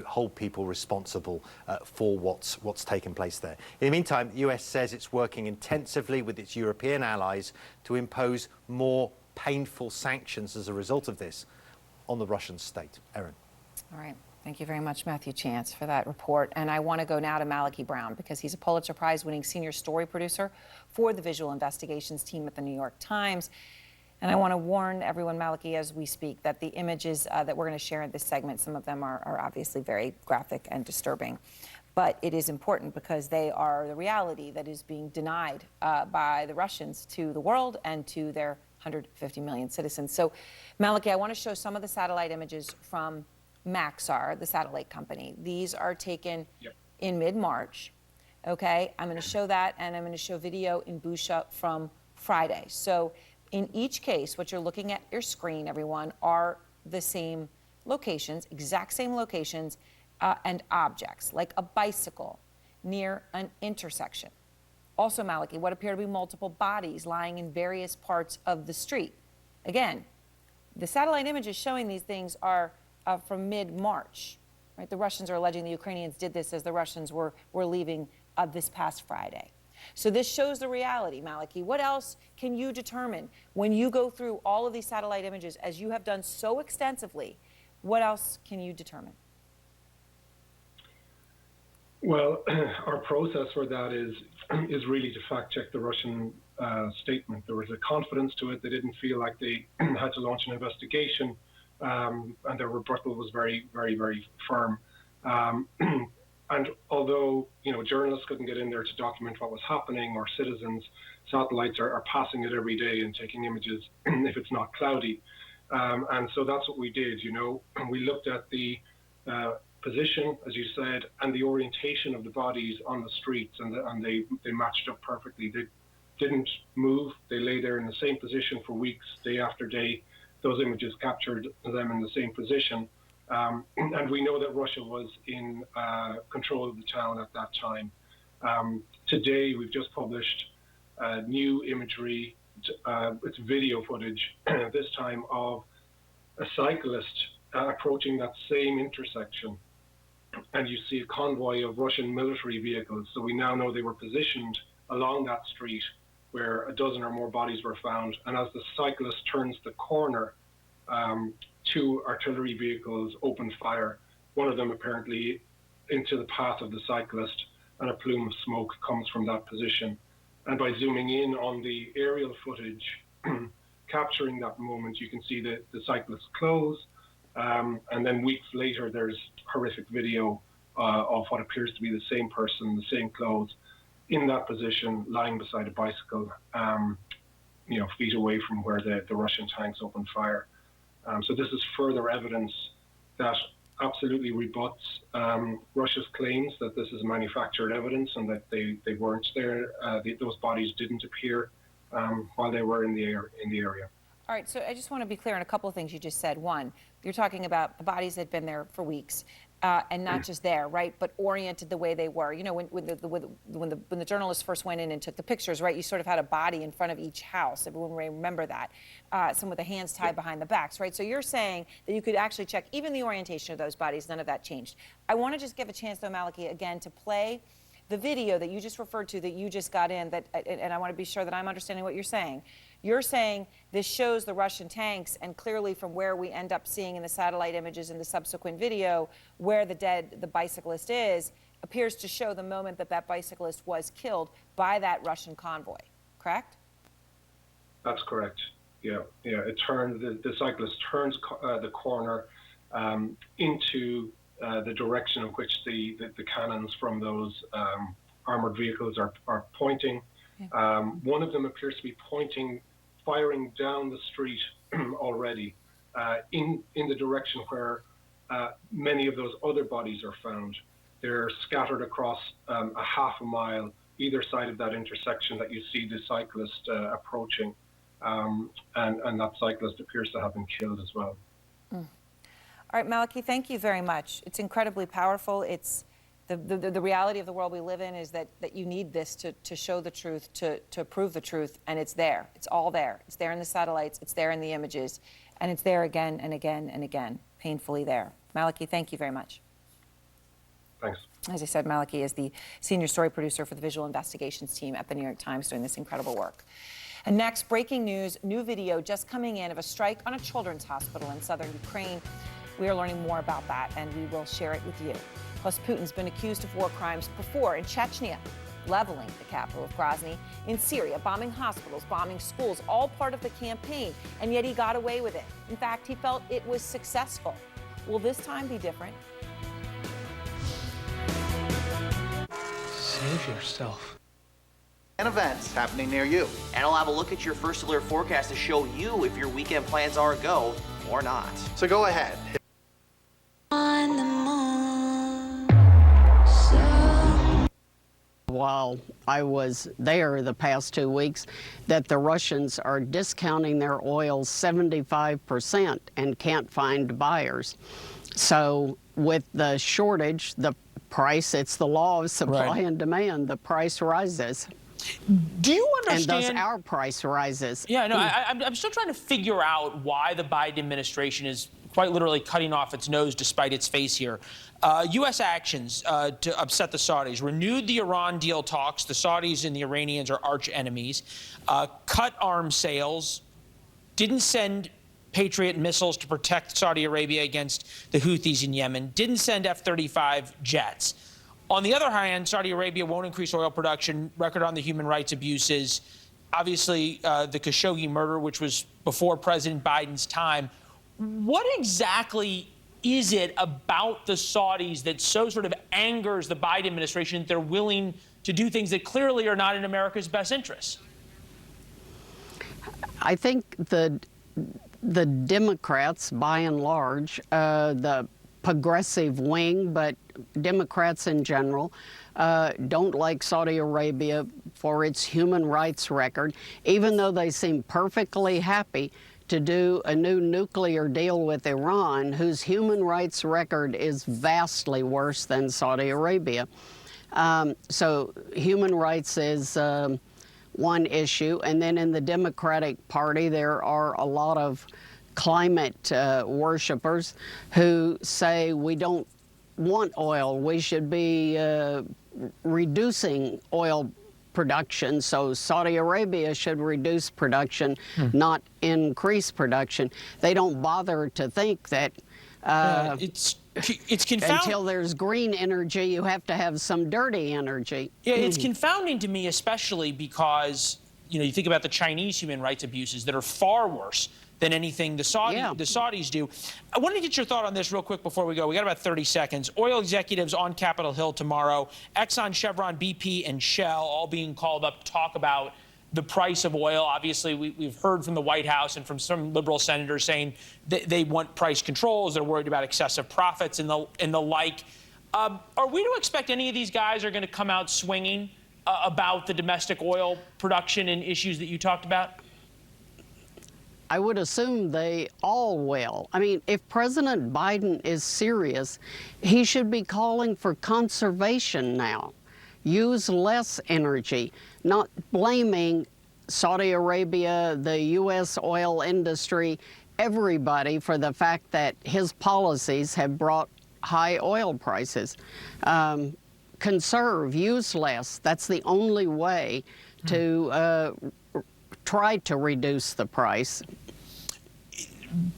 hold people responsible for what's taken place there. In the meantime, the US says it's working intensively with its European allies to impose more painful sanctions as a result of this on the Russian state. Erin. All right. Thank you very much, Matthew Chance, for that report. And I want to go now to Malachi Brown, because he's a Pulitzer Prize-winning senior story producer for the visual investigations team at the New York Times. And I want to warn everyone, Malachi, as we speak, that the images that we're going to share in this segment, some of them are obviously very graphic and disturbing. But it is important because they are the reality that is being denied by the Russians to the world and to their 150 million citizens. So, Malachi, I want to show some of the satellite images from Maxar, the satellite company. These are taken in mid-March, okay? I'm going to show that, and I'm going to show video in Bucha from Friday. So in each case, what you're looking at your screen, everyone, are the same locations, exact same locations, and objects, like a bicycle near an intersection, Also, Maliki, what appear to be multiple bodies lying in various parts of the street. Again, the satellite images showing these things are from mid-March. Right? The Russians are alleging the Ukrainians did this as the Russians were leaving this past Friday. So this shows the reality, Maliki. What else can you determine when you go through all of these satellite images, as you have done so extensively? What else can you determine? Well, our process for that is really to fact-check the Russian statement. There was a confidence to it. They didn't feel like they had to launch an investigation, and their rebuttal was very, very, very firm. And although, journalists couldn't get in there to document what was happening, or citizens, satellites are passing it every day and taking images if it's not cloudy. And so that's what we did, We looked at the position, as you said, and the orientation of the bodies on the streets, and they matched up perfectly. They didn't move. They lay there in the same position for weeks, day after day. Those images captured them in the same position. And we know that Russia was in control of the town at that time. Today, we've just published new imagery. It's video footage, this time of a cyclist approaching that same intersection. And you see a convoy of Russian military vehicles. So we now know they were positioned along that street where a dozen or more bodies were found. And as the cyclist turns the corner, two artillery vehicles opened fire, one of them apparently into the path of the cyclist, and a plume of smoke comes from that position. And by zooming in on the aerial footage, capturing that moment, you can see the cyclist's clothes, and then weeks later there's horrific video of what appears to be the same person, the same clothes, in that position, lying beside a bicycle, feet away from where the Russian tanks opened fire. So this is further evidence that absolutely rebuts Russia's claims that this is manufactured evidence and that they weren't there. Those bodies didn't appear while they were in the area. All right, so I just want to be clear on a couple of things you just said. One, you're talking about the bodies that had been there for weeks, and not just there, right, but oriented the way they were. When the journalists first went in and took the pictures, right, you sort of had a body in front of each house. Everyone may remember that. Some with the hands tied behind the backs, right? So you're saying that you could actually check even the orientation of those bodies. None of that changed. I want to just give a chance, though, Maliki, again, to play the video that you just referred to, that you just got in, and I want to be sure that I'm understanding what you're saying. You're saying this shows the Russian tanks, and clearly from where we end up seeing in the satellite images in the subsequent video where the bicyclist is, appears to show the moment that bicyclist was killed by that Russian convoy, correct? That's correct. Yeah. It turned, the cyclist turns the corner into the direction of which the cannons from those armored vehicles are pointing. Yeah. One of them appears to be firing down the street already in the direction where many of those other bodies are found. They're scattered across a half a mile either side of that intersection that you see the cyclist approaching, and that cyclist appears to have been killed as well. All right, Maliki, thank you very much. It's incredibly powerful. It's the reality of the world we live in is that you need this to show the truth, to prove the truth, and it's there. It's all there. It's there in the satellites. It's there in the images, and it's there again and again and again, painfully there. Maliki, thank you very much. Thanks. As I said, Maliki is the senior story producer for the visual investigations team at the New York Times, doing this incredible work. And next, breaking news, new video just coming in of a strike on a children's hospital in southern Ukraine. We are learning more about that, and we will share it with you. Plus, Putin's been accused of war crimes before in Chechnya, leveling the capital of Grozny, in Syria, bombing hospitals, bombing schools, all part of the campaign, and yet he got away with it. In fact, he felt it was successful. Will this time be different? Save yourself. And events happening near you. And I'll have a look at your first alert forecast to show you if your weekend plans are a go or not. So go ahead. On the moon. While I was there the past 2 weeks, that the Russians are discounting their oil 75% and can't find buyers. So with the shortage, the price, it's the law of supply and demand, the price rises. Do you understand? And thus our price rises. Yeah, no, I'm still trying to figure out why the Biden administration is quite literally cutting off its nose despite its face here. U.S. actions to upset the Saudis renewed the Iran deal talks. The Saudis and the Iranians are arch enemies. Cut arms sales. Didn't send Patriot missiles to protect Saudi Arabia against the Houthis in Yemen. Didn't send F-35 jets. On the other hand, Saudi Arabia won't increase oil production. Record on the human rights abuses. Obviously, the Khashoggi murder, which was before President Biden's time. What exactly is it about the Saudis that so sort of angers the Biden administration that they're willing to do things that clearly are not in America's best interests? I think the Democrats, by and large, the progressive wing, but Democrats in general, don't like Saudi Arabia for its human rights record, even though they seem perfectly happy to do a new nuclear deal with Iran, whose human rights record is vastly worse than Saudi Arabia. So human rights is one issue. And then in the Democratic Party, there are a lot of climate worshipers who say we don't want oil. We should be reducing oil production, so Saudi Arabia should reduce production, not increase production. They don't bother to think that it's confounding. Until there's green energy, you have to have some dirty energy. Yeah, it's confounding to me, especially because, you know, you think about the Chinese human rights abuses that are far worse than anything the Saudis do. I want to get your thought on this real quick before we go. We got about 30 seconds. Oil executives on Capitol Hill tomorrow. Exxon, Chevron, BP, and Shell all being called up to talk about the price of oil. Obviously, we've heard from the White House and from some liberal senators saying that they want price controls. They're worried about excessive profits and the like. Are we to expect any of these guys are going to come out swinging about the domestic oil production and issues that you talked about? I would assume they all will. I mean, if President Biden is serious, he should be calling for conservation now. Use less energy, not blaming Saudi Arabia, the U.S. oil industry, everybody for the fact that his policies have brought high oil prices. Conserve, use less. That's the only way to try to reduce the price.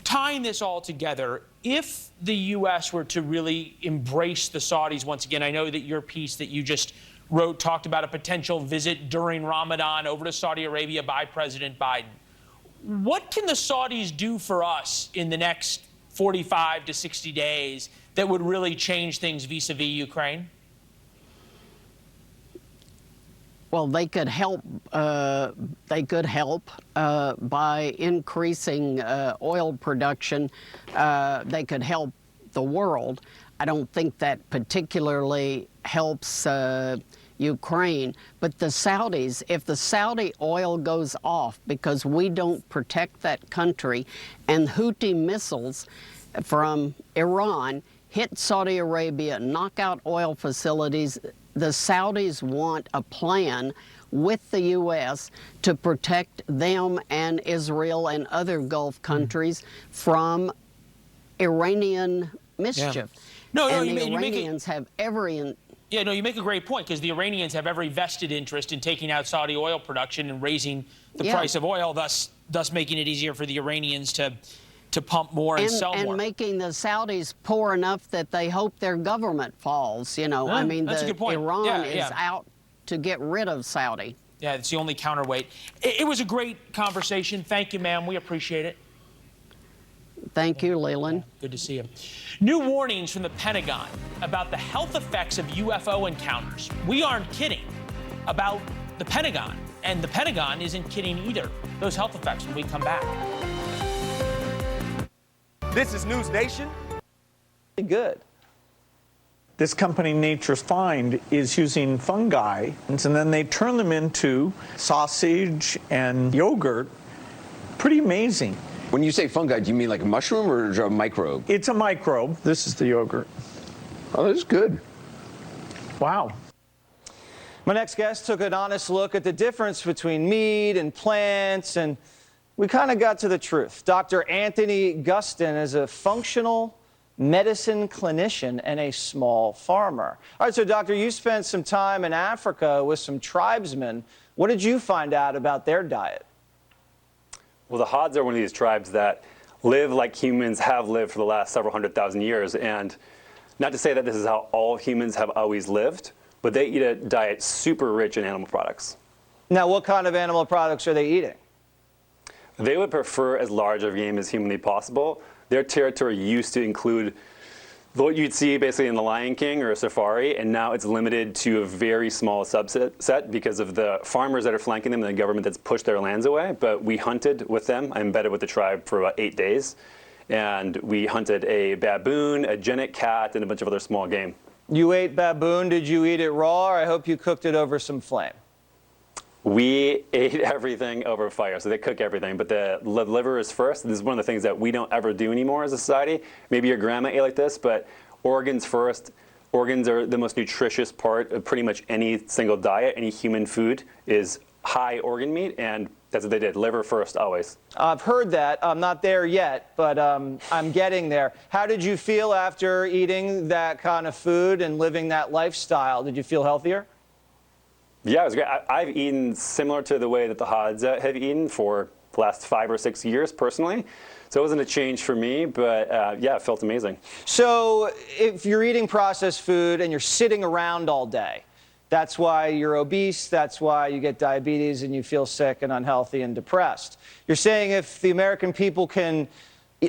Tying this all together, if the U.S. were to really embrace the Saudis once again, I know that your piece that you just wrote talked about a potential visit during Ramadan over to Saudi Arabia by President Biden. What can the Saudis do for us in the next 45 to 60 days that would really change things vis-a-vis Ukraine? Well, they could help. By increasing oil production. They could help the world. I don't think that particularly helps Ukraine. But the Saudis, if the Saudi oil goes off because we don't protect that country, and Houthi missiles from Iran hit Saudi Arabia, knock out oil facilities, the Saudis want a plan with the U.S. to protect them and Israel and other Gulf countries from Iranian mischief. No, and you the make Iranians have every... Yeah, no, you make a great point, because the Iranians have every vested interest in taking out Saudi oil production and raising the price of oil, thus making it easier for the Iranians to pump more and sell more. And making the Saudis poor enough that they hope their government falls, you know. I mean, that's a good point. Iran is out to get rid of Saudi. Yeah, it's the only counterweight. It was a great conversation. Thank you, ma'am. We appreciate it. Thank you, Leland. Good to see you. New warnings from the Pentagon about the health effects of UFO encounters. We aren't kidding about the Pentagon, and the Pentagon isn't kidding either. Those health effects when we come back. This is News Nation. Good. This company, Nature's Find, is using fungi, and then they turn them into sausage and yogurt. Pretty amazing. When you say fungi, do you mean like a mushroom or a microbe? It's a microbe. This is the yogurt. Oh, this is good. Wow. My next guest took an honest look at the difference between meat and plants, and we kind of got to the truth. Dr. Anthony Gustin is a functional medicine clinician and a small farmer. All right, so doctor, you spent some time in Africa with some tribesmen. What did you find out about their diet? Well, the Hods are one of these tribes that live like humans have lived for the last several 100,000 years. And not to say that this is how all humans have always lived, but they eat a diet super rich in animal products. Now, what kind of animal products are they eating? They would prefer as large of game as humanly possible. Their territory used to include what you'd see basically in the Lion King or a safari, and now it's limited to a very small subset because of the farmers that are flanking them and the government that's pushed their lands away. But we hunted with them. I embedded with the tribe for about 8 days, and we hunted a baboon, a genet cat, and a bunch of other small game. You ate baboon. Did you eat it raw, or I hope you cooked it over some flame? We ate everything over fire, so they cook everything, but the liver is first. This is one of the things that we don't ever do anymore as a society. Maybe your grandma ate like this, but organs first. Organs are the most nutritious part of pretty much any single diet. Any human food is high organ meat, and that's what they did. Liver first, always. I've heard that. I'm not there yet, but I'm getting there. How did you feel after eating that kind of food and living that lifestyle? Did you feel healthier? Yeah, it was great. I've eaten similar to the way that the Hods have eaten for the last 5 or 6 years personally. So it wasn't a change for me, but yeah, it felt amazing. So if you're eating processed food and you're sitting around all day, that's why you're obese, that's why you get diabetes and you feel sick and unhealthy and depressed. You're saying if the American people can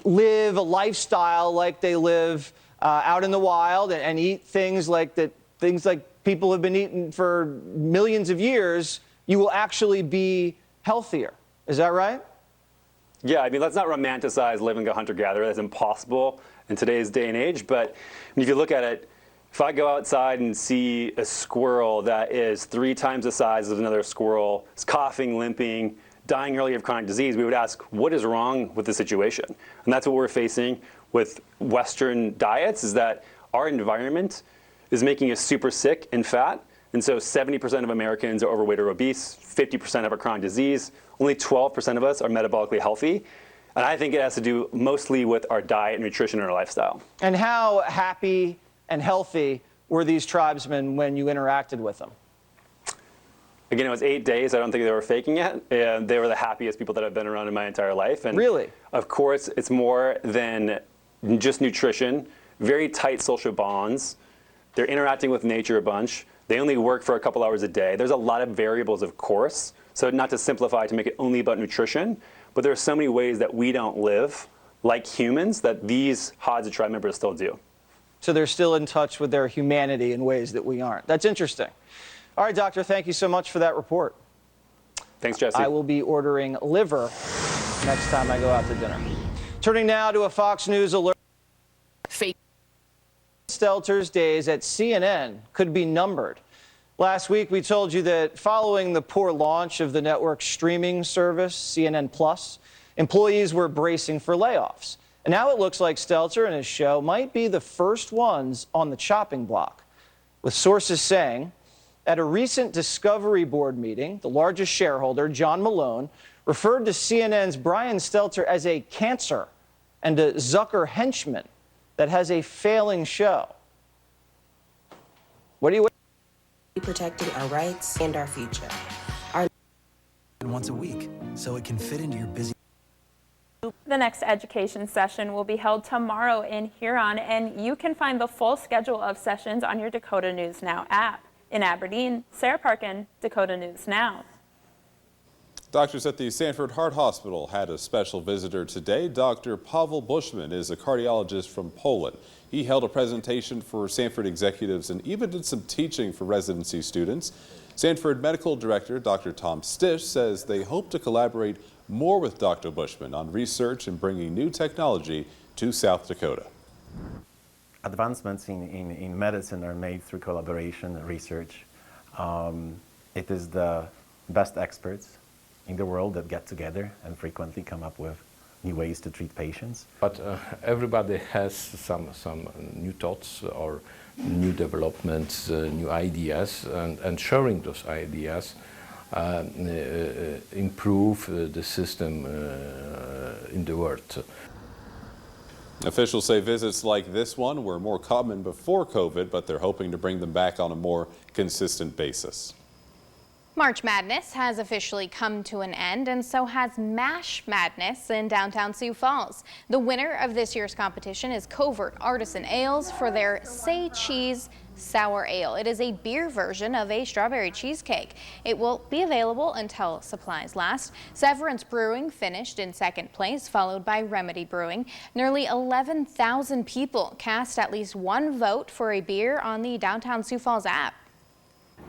live a lifestyle like they live out in the wild and eat things like people have been eating for millions of years, you will actually be healthier. Is that right? Yeah, I mean, let's not romanticize living a hunter-gatherer. That's impossible in today's day and age. But if you look at it, if I go outside and see a squirrel that is 3 times the size of another squirrel, is coughing, limping, dying early of chronic disease, we would ask, what is wrong with the situation? And that's what we're facing with Western diets, is that our environment is making us super sick and fat. And so 70% of Americans are overweight or obese, 50% have a chronic disease, only 12% of us are metabolically healthy. And I think it has to do mostly with our diet and nutrition and our lifestyle. And how happy and healthy were these tribesmen when you interacted with them? Again, it was 8 days. I don't think they were faking it. And they were the happiest people that I've been around in my entire life. And really? Of course, it's more than just nutrition, very tight social bonds. They're interacting with nature a bunch. They only work for a couple hours a day. There's a lot of variables, of course. So not to simplify to make it only about nutrition, but there are so many ways that we don't live like humans that these Hods of tribe members still do. So they're still in touch with their humanity in ways that we aren't. That's interesting. All right, doctor, thank you so much for that report. Thanks, Jesse. I will be ordering liver next time I go out to dinner. Turning now to a Fox News alert. Fake. Stelter's days at CNN could be numbered. Last week, we told you that following the poor launch of the network's streaming service, CNN Plus, employees were bracing for layoffs. And now it looks like Stelter and his show might be the first ones on the chopping block, with sources saying at a recent Discovery Board meeting, the largest shareholder, John Malone, referred to CNN's Brian Stelter as a cancer and a Zucker henchman that has a failing show. What do you... Protecting our rights and our future. Once a week, so it can fit into your busy... The next education session will be held tomorrow in Huron, and you can find the full schedule of sessions on your Dakota News Now app. In Aberdeen, Sarah Parkin, Dakota News Now. Doctors at the Sanford Heart Hospital had a special visitor today. Dr. Pavel Bushman is a cardiologist from Poland. He held a presentation for Sanford executives and even did some teaching for residency students. Sanford Medical Director Dr. Tom Stish says they hope to collaborate more with Dr. Bushman on research and bringing new technology to South Dakota. Advancements in medicine are made through collaboration and research. It is the best experts in the world that get together and frequently come up with new ways to treat patients. But everybody has some new thoughts or new developments, new ideas, and sharing those ideas improve the system in the world. Officials say visits like this one were more common before COVID, but they're hoping to bring them back on a more consistent basis. March Madness has officially come to an end, and so has Mash Madness in downtown Sioux Falls. The winner of this year's competition is Covert Artisan Ales for their Say Cheese Sour Ale. It is a beer version of a strawberry cheesecake. It will be available until supplies last. Severance Brewing finished in second place, followed by Remedy Brewing. Nearly 11,000 people cast at least one vote for a beer on the Downtown Sioux Falls app.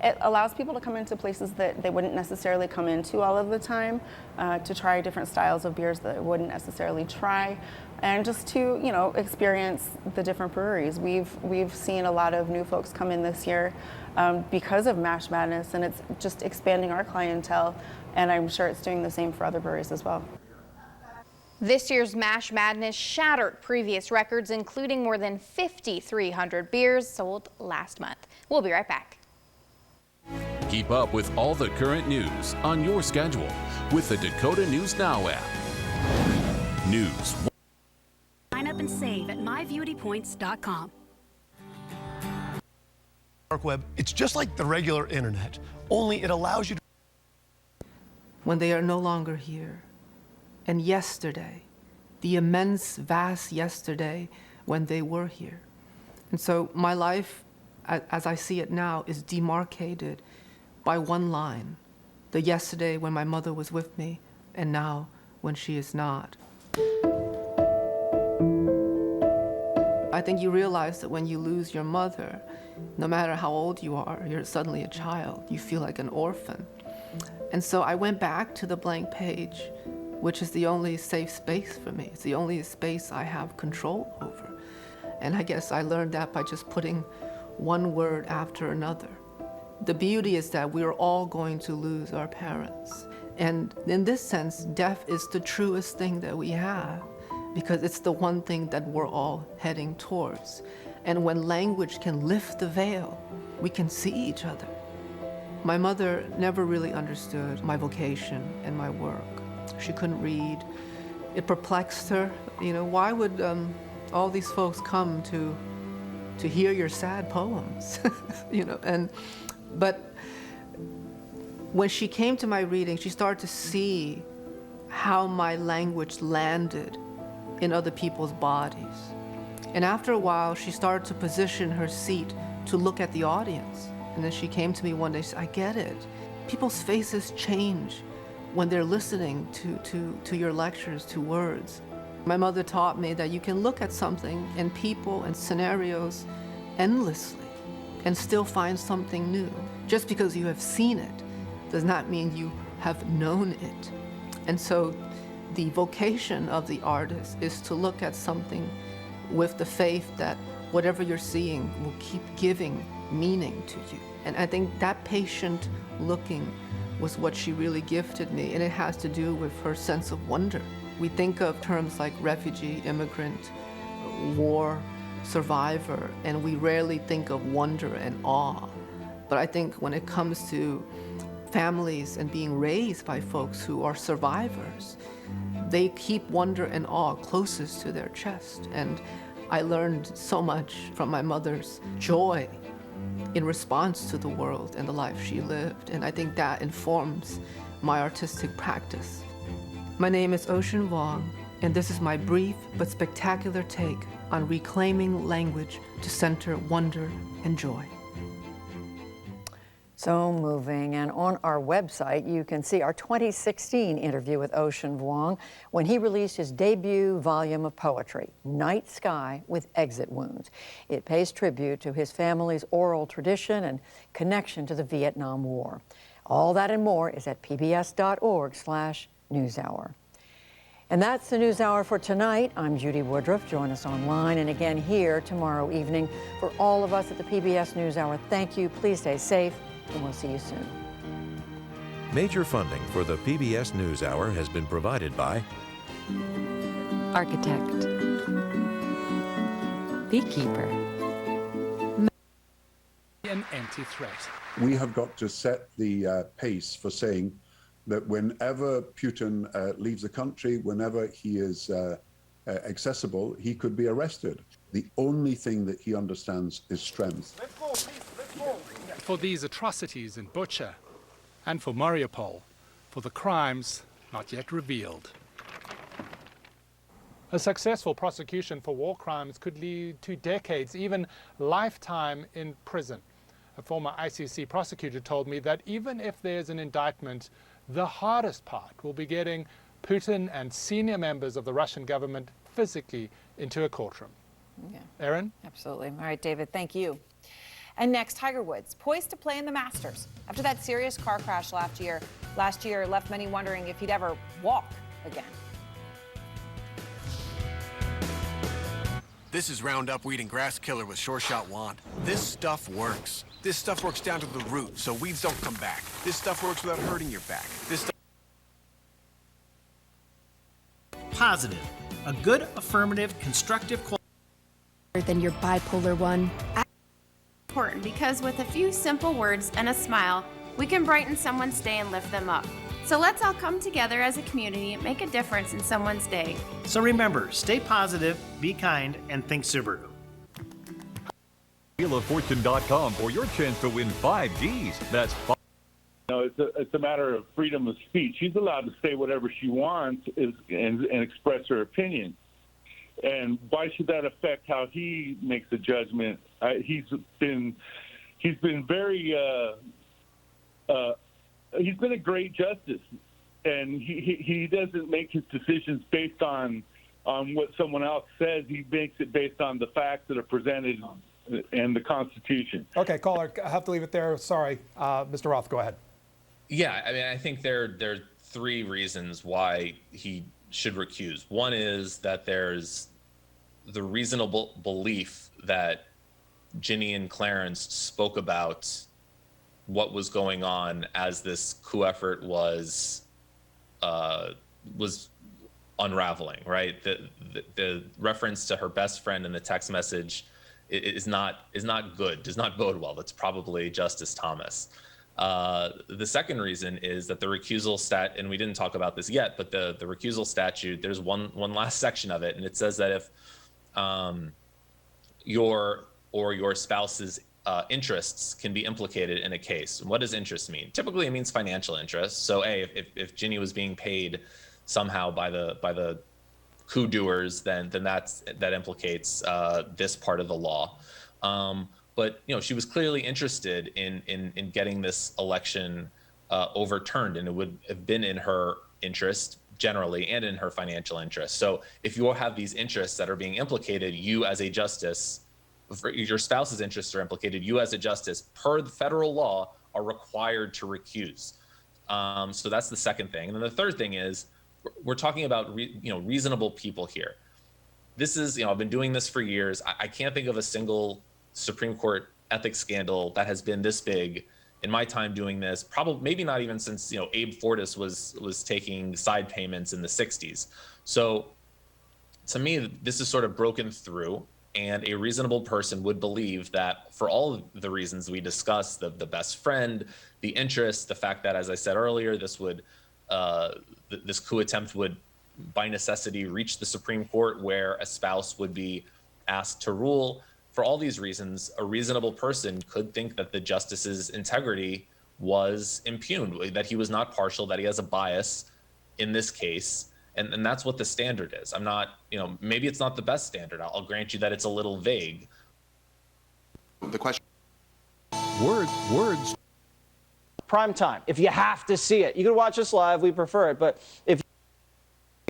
It allows people to come into places that they wouldn't necessarily come into all of the time, to try different styles of beers that they wouldn't necessarily try, and just to, you know, experience the different breweries. We've seen a lot of new folks come in this year because of Mash Madness, and it's just expanding our clientele, and I'm sure it's doing the same for other breweries as well. This year's Mash Madness shattered previous records, including more than 5,300 beers sold last month. We'll be right back. Keep up with all the current news on your schedule with the Dakota News Now app. News. Sign up and save at mybeautypoints.com. Dark web, it's just like the regular internet, only it allows you to... When they are no longer here, and yesterday, the immense, vast yesterday when they were here. And so my life, as I see it now, is demarcated by one line, the yesterday when my mother was with me, and now when she is not. I think you realize that when you lose your mother, no matter how old you are, you're suddenly a child. You feel like an orphan. And so I went back to the blank page, which is the only safe space for me. It's the only space I have control over. And I guess I learned that by just putting one word after another. The beauty is that we're all going to lose our parents. And in this sense, death is the truest thing that we have, because it's the one thing that we're all heading towards. And when language can lift the veil, we can see each other. My mother never really understood my vocation and my work. She couldn't read. It perplexed her. You know, why would all these folks come to hear your sad poems? You know, but when she came to my reading, she started to see how my language landed in other people's bodies. And after a while, she started to position her seat to look at the audience. And then she came to me one day, she said, I get it. People's faces change when they're listening to your lectures, to words. My mother taught me that you can look at something and people and scenarios endlessly and still find something new. Just because you have seen it does not mean you have known it. And so the vocation of the artist is to look at something with the faith that whatever you're seeing will keep giving meaning to you. And I think that patient looking was what she really gifted me, and it has to do with her sense of wonder. We think of terms like refugee, immigrant, war, survivor, and we rarely think of wonder and awe. But I think when it comes to families and being raised by folks who are survivors, they keep wonder and awe closest to their chest. And I learned so much from my mother's joy in response to the world and the life she lived. And I think that informs my artistic practice. My name is Ocean Vuong, and this is my brief but spectacular take on reclaiming language to center wonder and joy. So moving, and on our website you can see our 2016 interview with Ocean Vuong when he released his debut volume of poetry, Night Sky with Exit Wounds. It pays tribute to his family's oral tradition and connection to the Vietnam War. All that and more is at pbs.org/newshour. And that's the NewsHour for tonight. I'm Judy Woodruff. Join us online and again here tomorrow evening. For all of us at the PBS NewsHour, thank you. Please stay safe, and we'll see you soon. Major funding for the PBS NewsHour has been provided by architect, beekeeper, an anti-threat. We have got to set the pace for saying that whenever Putin leaves the country, whenever he is accessible, he could be arrested. The only thing that he understands is strength. For these atrocities in Bucha and for Mariupol, for the crimes not yet revealed. A successful prosecution for war crimes could lead to decades, even lifetime in prison. A former ICC prosecutor told me that even if there's an indictment, the hardest part will be getting Putin and senior members of the Russian government physically into a courtroom. Yeah. Erin? Absolutely. All right, David, thank you. And next, Tiger Woods, poised to play in the Masters. After that serious car crash last year left many wondering if he'd ever walk again. This is Roundup Weed and Grass Killer with Sure Shot Wand. This stuff works. This stuff works down to the root, so weeds don't come back. This stuff works without hurting your back. This stuff... Positive. A good, affirmative, constructive quality. Than your bipolar one. Important because with a few simple words and a smile, we can brighten someone's day and lift them up. So let's all come together as a community and make a difference in someone's day. So remember, stay positive, be kind, and think Subaru. WheelOfFortune.com for your chance to win 5 Gs. That's 5. No, it's a matter of freedom of speech. She's allowed to say whatever she wants and express her opinion. And why should that affect how he makes a judgment? He's been very he's been a great justice, and he doesn't make his decisions based on what someone else says. He makes it based on the facts that are presented and the Constitution. Okay, caller, I have to leave it there. Sorry, Mr. Roth, go ahead. Yeah, I mean, I think there are 3 reasons why he should recuse. One is that there's the reasonable belief that Ginny and Clarence spoke about what was going on as this coup effort was unraveling, right? The reference to her best friend in the text message is not good, does not bode well. That's probably Justice Thomas. The second reason is that the recusal and we didn't talk about this yet, but the recusal statute, there's one last section of it, and it says that if your spouse's interests can be implicated in a case. And what does interest mean? Typically, it means financial interest. So, if Ginny was being paid somehow by the coup doers, then that implicates this part of the law. But she was clearly interested in getting this election overturned, and it would have been in her interest generally and in her financial interest. So if you have these interests that are being implicated, you as a justice, your spouse's interests are implicated, you as a justice, per the federal law, are required to recuse. So that's the second thing. And then the third thing is we're talking about reasonable people here. This is, I've been doing this for years. I can't think of a single Supreme Court ethics scandal that has been this big in my time doing this, probably maybe not even since Abe Fortas was taking side payments in the 60s. So to me, this is sort of broken through, and a reasonable person would believe that for all of the reasons we discussed, the best friend, the interest, the fact that, as I said earlier, this coup attempt would by necessity reach the Supreme Court, where a spouse would be asked to rule. For all these reasons, a reasonable person could think that the justice's integrity was impugned, that he was not partial, that he has a bias in this case. And that's what the standard is. I'm not, maybe it's not the best standard. I'll grant you that it's a little vague. The question. Words. Prime time. If you have to see it, you can watch us live. We prefer it. But if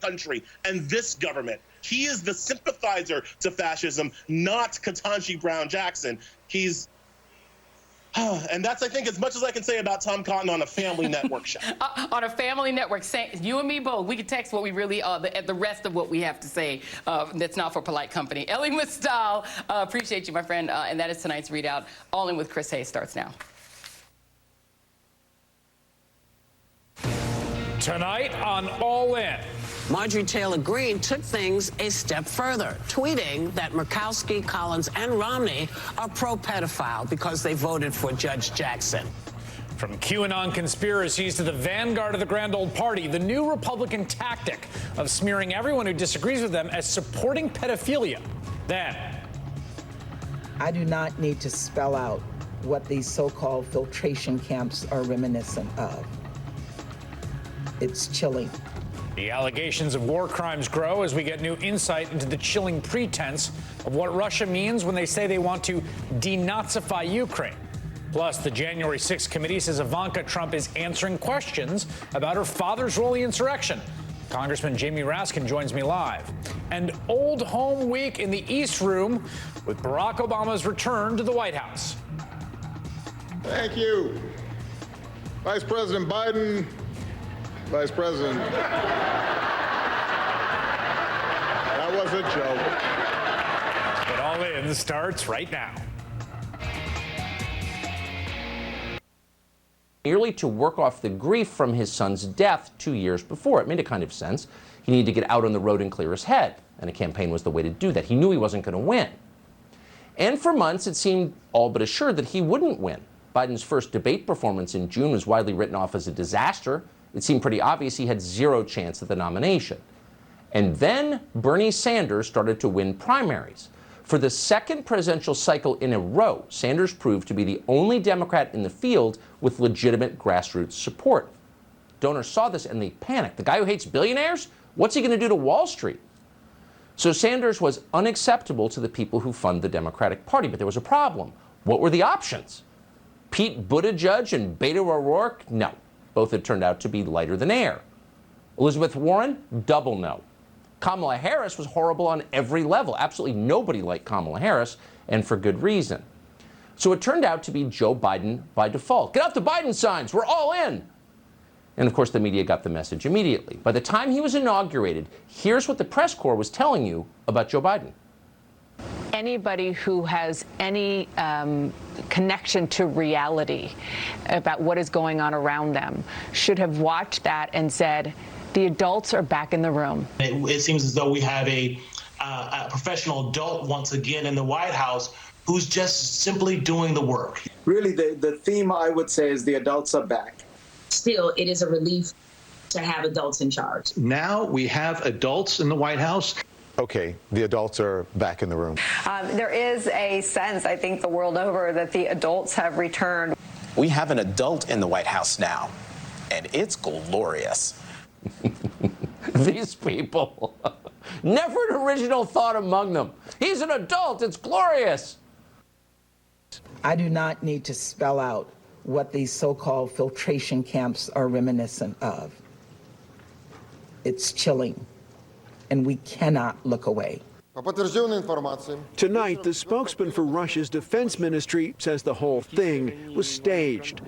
country and this government. He is the sympathizer to fascism, not Ketanji Brown Jackson. He's, and that's, I think, as much as I can say about Tom Cotton on a Family Network show. On a Family Network, you and me both, we can text what we really are, the rest of what we have to say. That's not for polite company. Elie Mystal, appreciate you, my friend. And that is tonight's readout. All In with Chris Hayes starts now. Tonight on All In, Marjorie Taylor Greene took things a step further, tweeting that Murkowski, Collins, and Romney are pro-pedophile because they voted for Judge Jackson. From QAnon conspiracies to the vanguard of the grand old party, the new Republican tactic of smearing everyone who disagrees with them as supporting pedophilia. Then, I do not need to spell out what these so-called filtration camps are reminiscent of. It's chilling. the allegations of war crimes grow as we get new insight into the chilling pretense of what Russia means when they say they want to denazify Ukraine. Plus, the January 6th committee says Ivanka Trump is answering questions about her father's role in the insurrection. Congressman Jamie Raskin joins me live. And Old Home Week in the East Room with Barack Obama's return to the White House. Thank you. Vice President Biden, Vice President. That was a joke. But All In starts right now. Merely to work off the grief from his son's death 2 years before. It made a kind of sense. He needed to get out on the road and clear his head, and a campaign was the way to do that. He knew he wasn't going to win. And for months, it seemed all but assured that he wouldn't win. Biden's first debate performance in June was widely written off as a disaster. It seemed pretty obvious he had zero chance at the nomination. And then Bernie Sanders started to win primaries. For the second presidential cycle in a row, Sanders proved to be the only Democrat in the field with legitimate grassroots support. Donors saw this and they panicked. The guy who hates billionaires? What's he going to do to Wall Street? So Sanders was unacceptable to the people who fund the Democratic Party, but there was a problem. What were the options? Pete Buttigieg and Beto O'Rourke? No. Both had turned out to be lighter than air. Elizabeth Warren? Double no. Kamala Harris was horrible on every level. Absolutely nobody liked Kamala Harris, and for good reason. So it turned out to be Joe Biden by default. Get off the Biden signs, we're all in. And of course the media got the message immediately. By the time he was inaugurated, here's what the press corps was telling you about Joe Biden. Anybody who has any connection to reality about what is going on around them should have watched that and said, the adults are back in the room. It seems as though we have a professional adult once again in the White House who's just simply doing the work. Really, the theme, I would say, is the adults are back. Still, it is a relief to have adults in charge. Now we have adults in the White House. Okay, the adults are back in the room. There is a sense, I think, the world over that the adults have returned. We have an adult in the White House now, and it's glorious. These people. Never an original thought among them. He's an adult. It's glorious. I do not need to spell out what these so-called filtration camps are reminiscent of. It's chilling, and we cannot look away. Tonight, the spokesman for Russia's defense ministry says the whole thing was staged.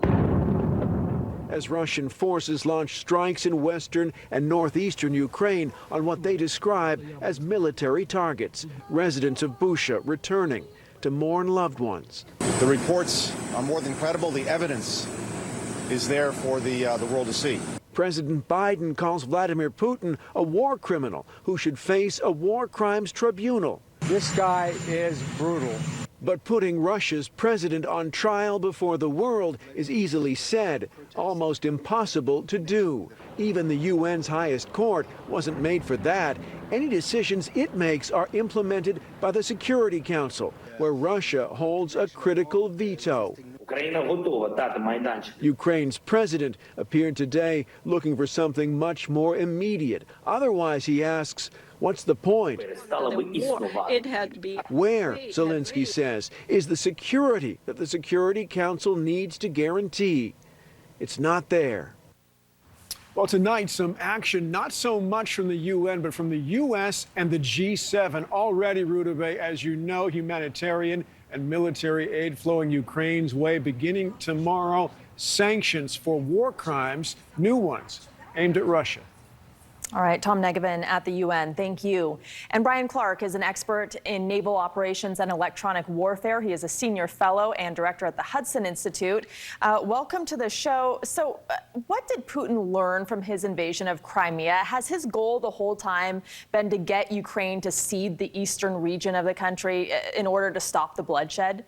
As Russian forces launched strikes in western and northeastern Ukraine on what they describe as military targets, residents of Busha returning to mourn loved ones. The reports are more than credible. The evidence is there for the world to see. President Biden calls Vladimir Putin a war criminal who should face a war crimes tribunal. This guy is brutal. But putting Russia's president on trial before the world is easily said, almost impossible to do. Even the UN's highest court wasn't made for that. Any decisions it makes are implemented by the Security Council, where Russia holds a critical veto. Ukraine's president appeared today looking for something much more immediate. Otherwise, he asks, what's the point? It had to be. Where, Zelenskyy says, is the security that the Security Council needs to guarantee? It's not there. Well, tonight, some action, not so much from the UN, but from the U.S. and the G7. Already, Rudabeh, as you know, humanitarian and military aid flowing Ukraine's way beginning tomorrow. Sanctions for war crimes, new ones aimed at Russia. All right, Tom Negevin at the UN, thank you. And Brian Clark is an expert in naval operations and electronic warfare. He is a senior fellow and director at the Hudson Institute. Welcome to the show. So what did Putin learn from his invasion of Crimea? Has his goal the whole time been to get Ukraine to cede the eastern region of the country in order to stop the bloodshed?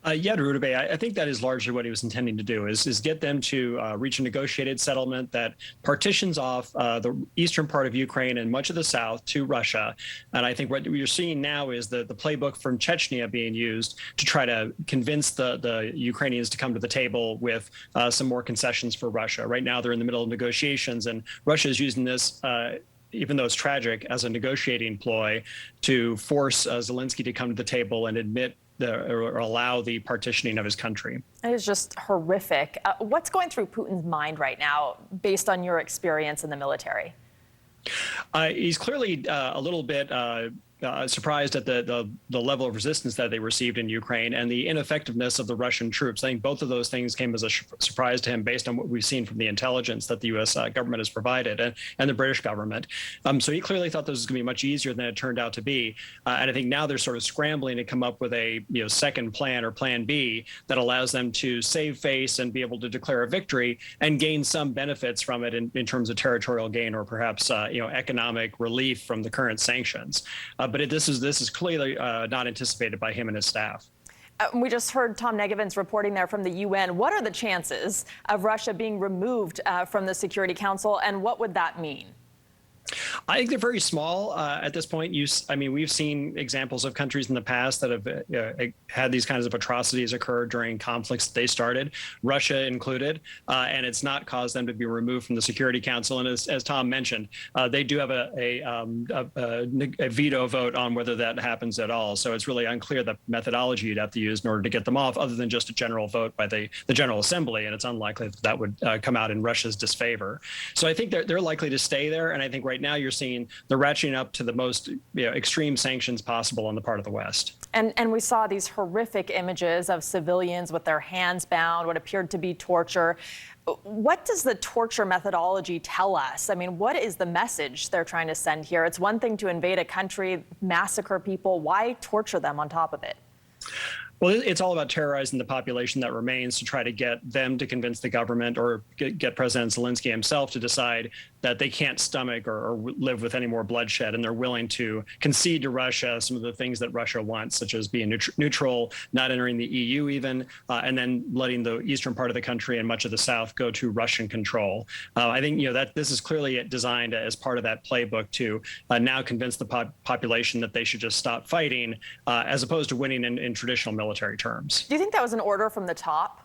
Yeah, Rudabeh, I think that is largely what he was intending to do, is get them to reach a negotiated settlement that partitions off the eastern part of Ukraine and much of the south to Russia. And I think what you're seeing now is the playbook from Chechnya being used to try to convince the Ukrainians to come to the table with some more concessions for Russia. Right now, they're in the middle of negotiations, and Russia is using this even though it's tragic, as a negotiating ploy to force Zelenskyy to come to the table and admit or allow the partitioning of his country. It is just horrific. What's going through Putin's mind right now, based on your experience in the military? He's clearly a little bit surprised at the level of resistance that they received in Ukraine and the ineffectiveness of the Russian troops. I think both of those things came as a surprise to him based on what we've seen from the intelligence that the U.S. government has provided and the British government. So he clearly thought this was going to be much easier than it turned out to be. And I think now they're sort of scrambling to come up with a second plan or plan B that allows them to save face and be able to declare a victory and gain some benefits from it in terms of territorial gain or perhaps economic relief from the current sanctions. But this is clearly not anticipated by him and his staff. We just heard Tom Negevin's reporting there from the UN. What are the chances of Russia being removed from the Security Council, and what would that mean? I think they're very small at this point. We've seen examples of countries in the past that have had these kinds of atrocities occur during conflicts that they started, Russia included, and it's not caused them to be removed from the Security Council. And as Tom mentioned, they do have a veto vote on whether that happens at all. So it's really unclear the methodology you'd have to use in order to get them off, other than just a general vote by the General Assembly. And it's unlikely that would come out in Russia's disfavor. So I think they're likely to stay there. And I think right now you're seeing the ratcheting up to the most extreme sanctions possible on the part of the West. And we saw these horrific images of civilians with their hands bound, what appeared to be torture. What does the torture methodology tell us? I mean, what is the message they're trying to send here? It's one thing to invade a country, massacre people. Why torture them on top of it? Well, it's all about terrorizing the population that remains to try to get them to convince the government or get President Zelenskyy himself to decide that they can't stomach or live with any more bloodshed, and they're willing to concede to Russia some of the things that Russia wants, such as being neutral, not entering the EU even, and then letting the eastern part of the country and much of the south go to Russian control. I think that this is clearly designed as part of that playbook to now convince the population that they should just stop fighting, as opposed to winning in traditional military terms. Do you think that was an order from the top?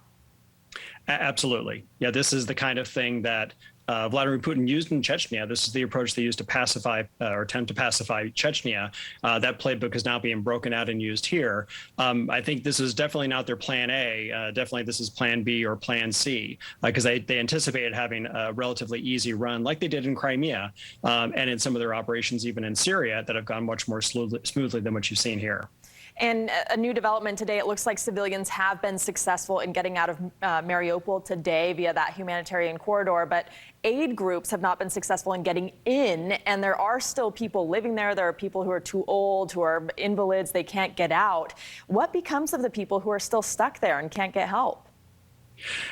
Absolutely. Yeah, this is the kind of thing that Vladimir Putin used in Chechnya. This is the approach they used to pacify or attempt to pacify Chechnya. That playbook is now being broken out and used here. I think this is definitely not their plan A. Definitely this is plan B or plan C, because they anticipated having a relatively easy run like they did in Crimea and in some of their operations even in Syria that have gone much more smoothly than what you've seen here. And a new development today, it looks like civilians have been successful in getting out of Mariupol today via that humanitarian corridor, but aid groups have not been successful in getting in, and there are still people living there. There are people who are too old, who are invalids, they can't get out. What becomes of the people who are still stuck there and can't get help?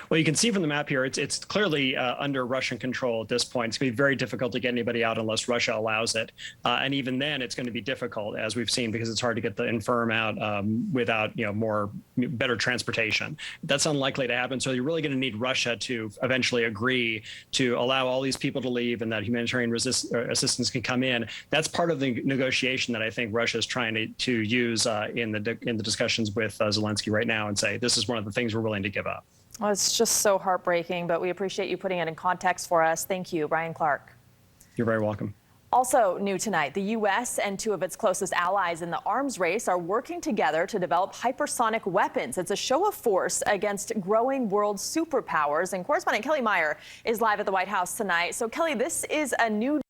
Well, you can see from the map here, it's clearly under Russian control at this point. It's going to be very difficult to get anybody out unless Russia allows it. And even then, it's going to be difficult, as we've seen, because it's hard to get the infirm out without better transportation. That's unlikely to happen. So you're really going to need Russia to eventually agree to allow all these people to leave and that humanitarian assistance can come in. That's part of the negotiation that I think Russia is trying to use in the discussions with Zelenskyy right now and say, this is one of the things we're willing to give up. Well, it's just so heartbreaking, but we appreciate you putting it in context for us. Thank you, Brian Clark. You're very welcome. Also new tonight, the U.S. and two of its closest allies in the arms race are working together to develop hypersonic weapons. It's a show of force against growing world superpowers. And correspondent Kelly Meyer is live at the White House tonight. So, Kelly, this is a new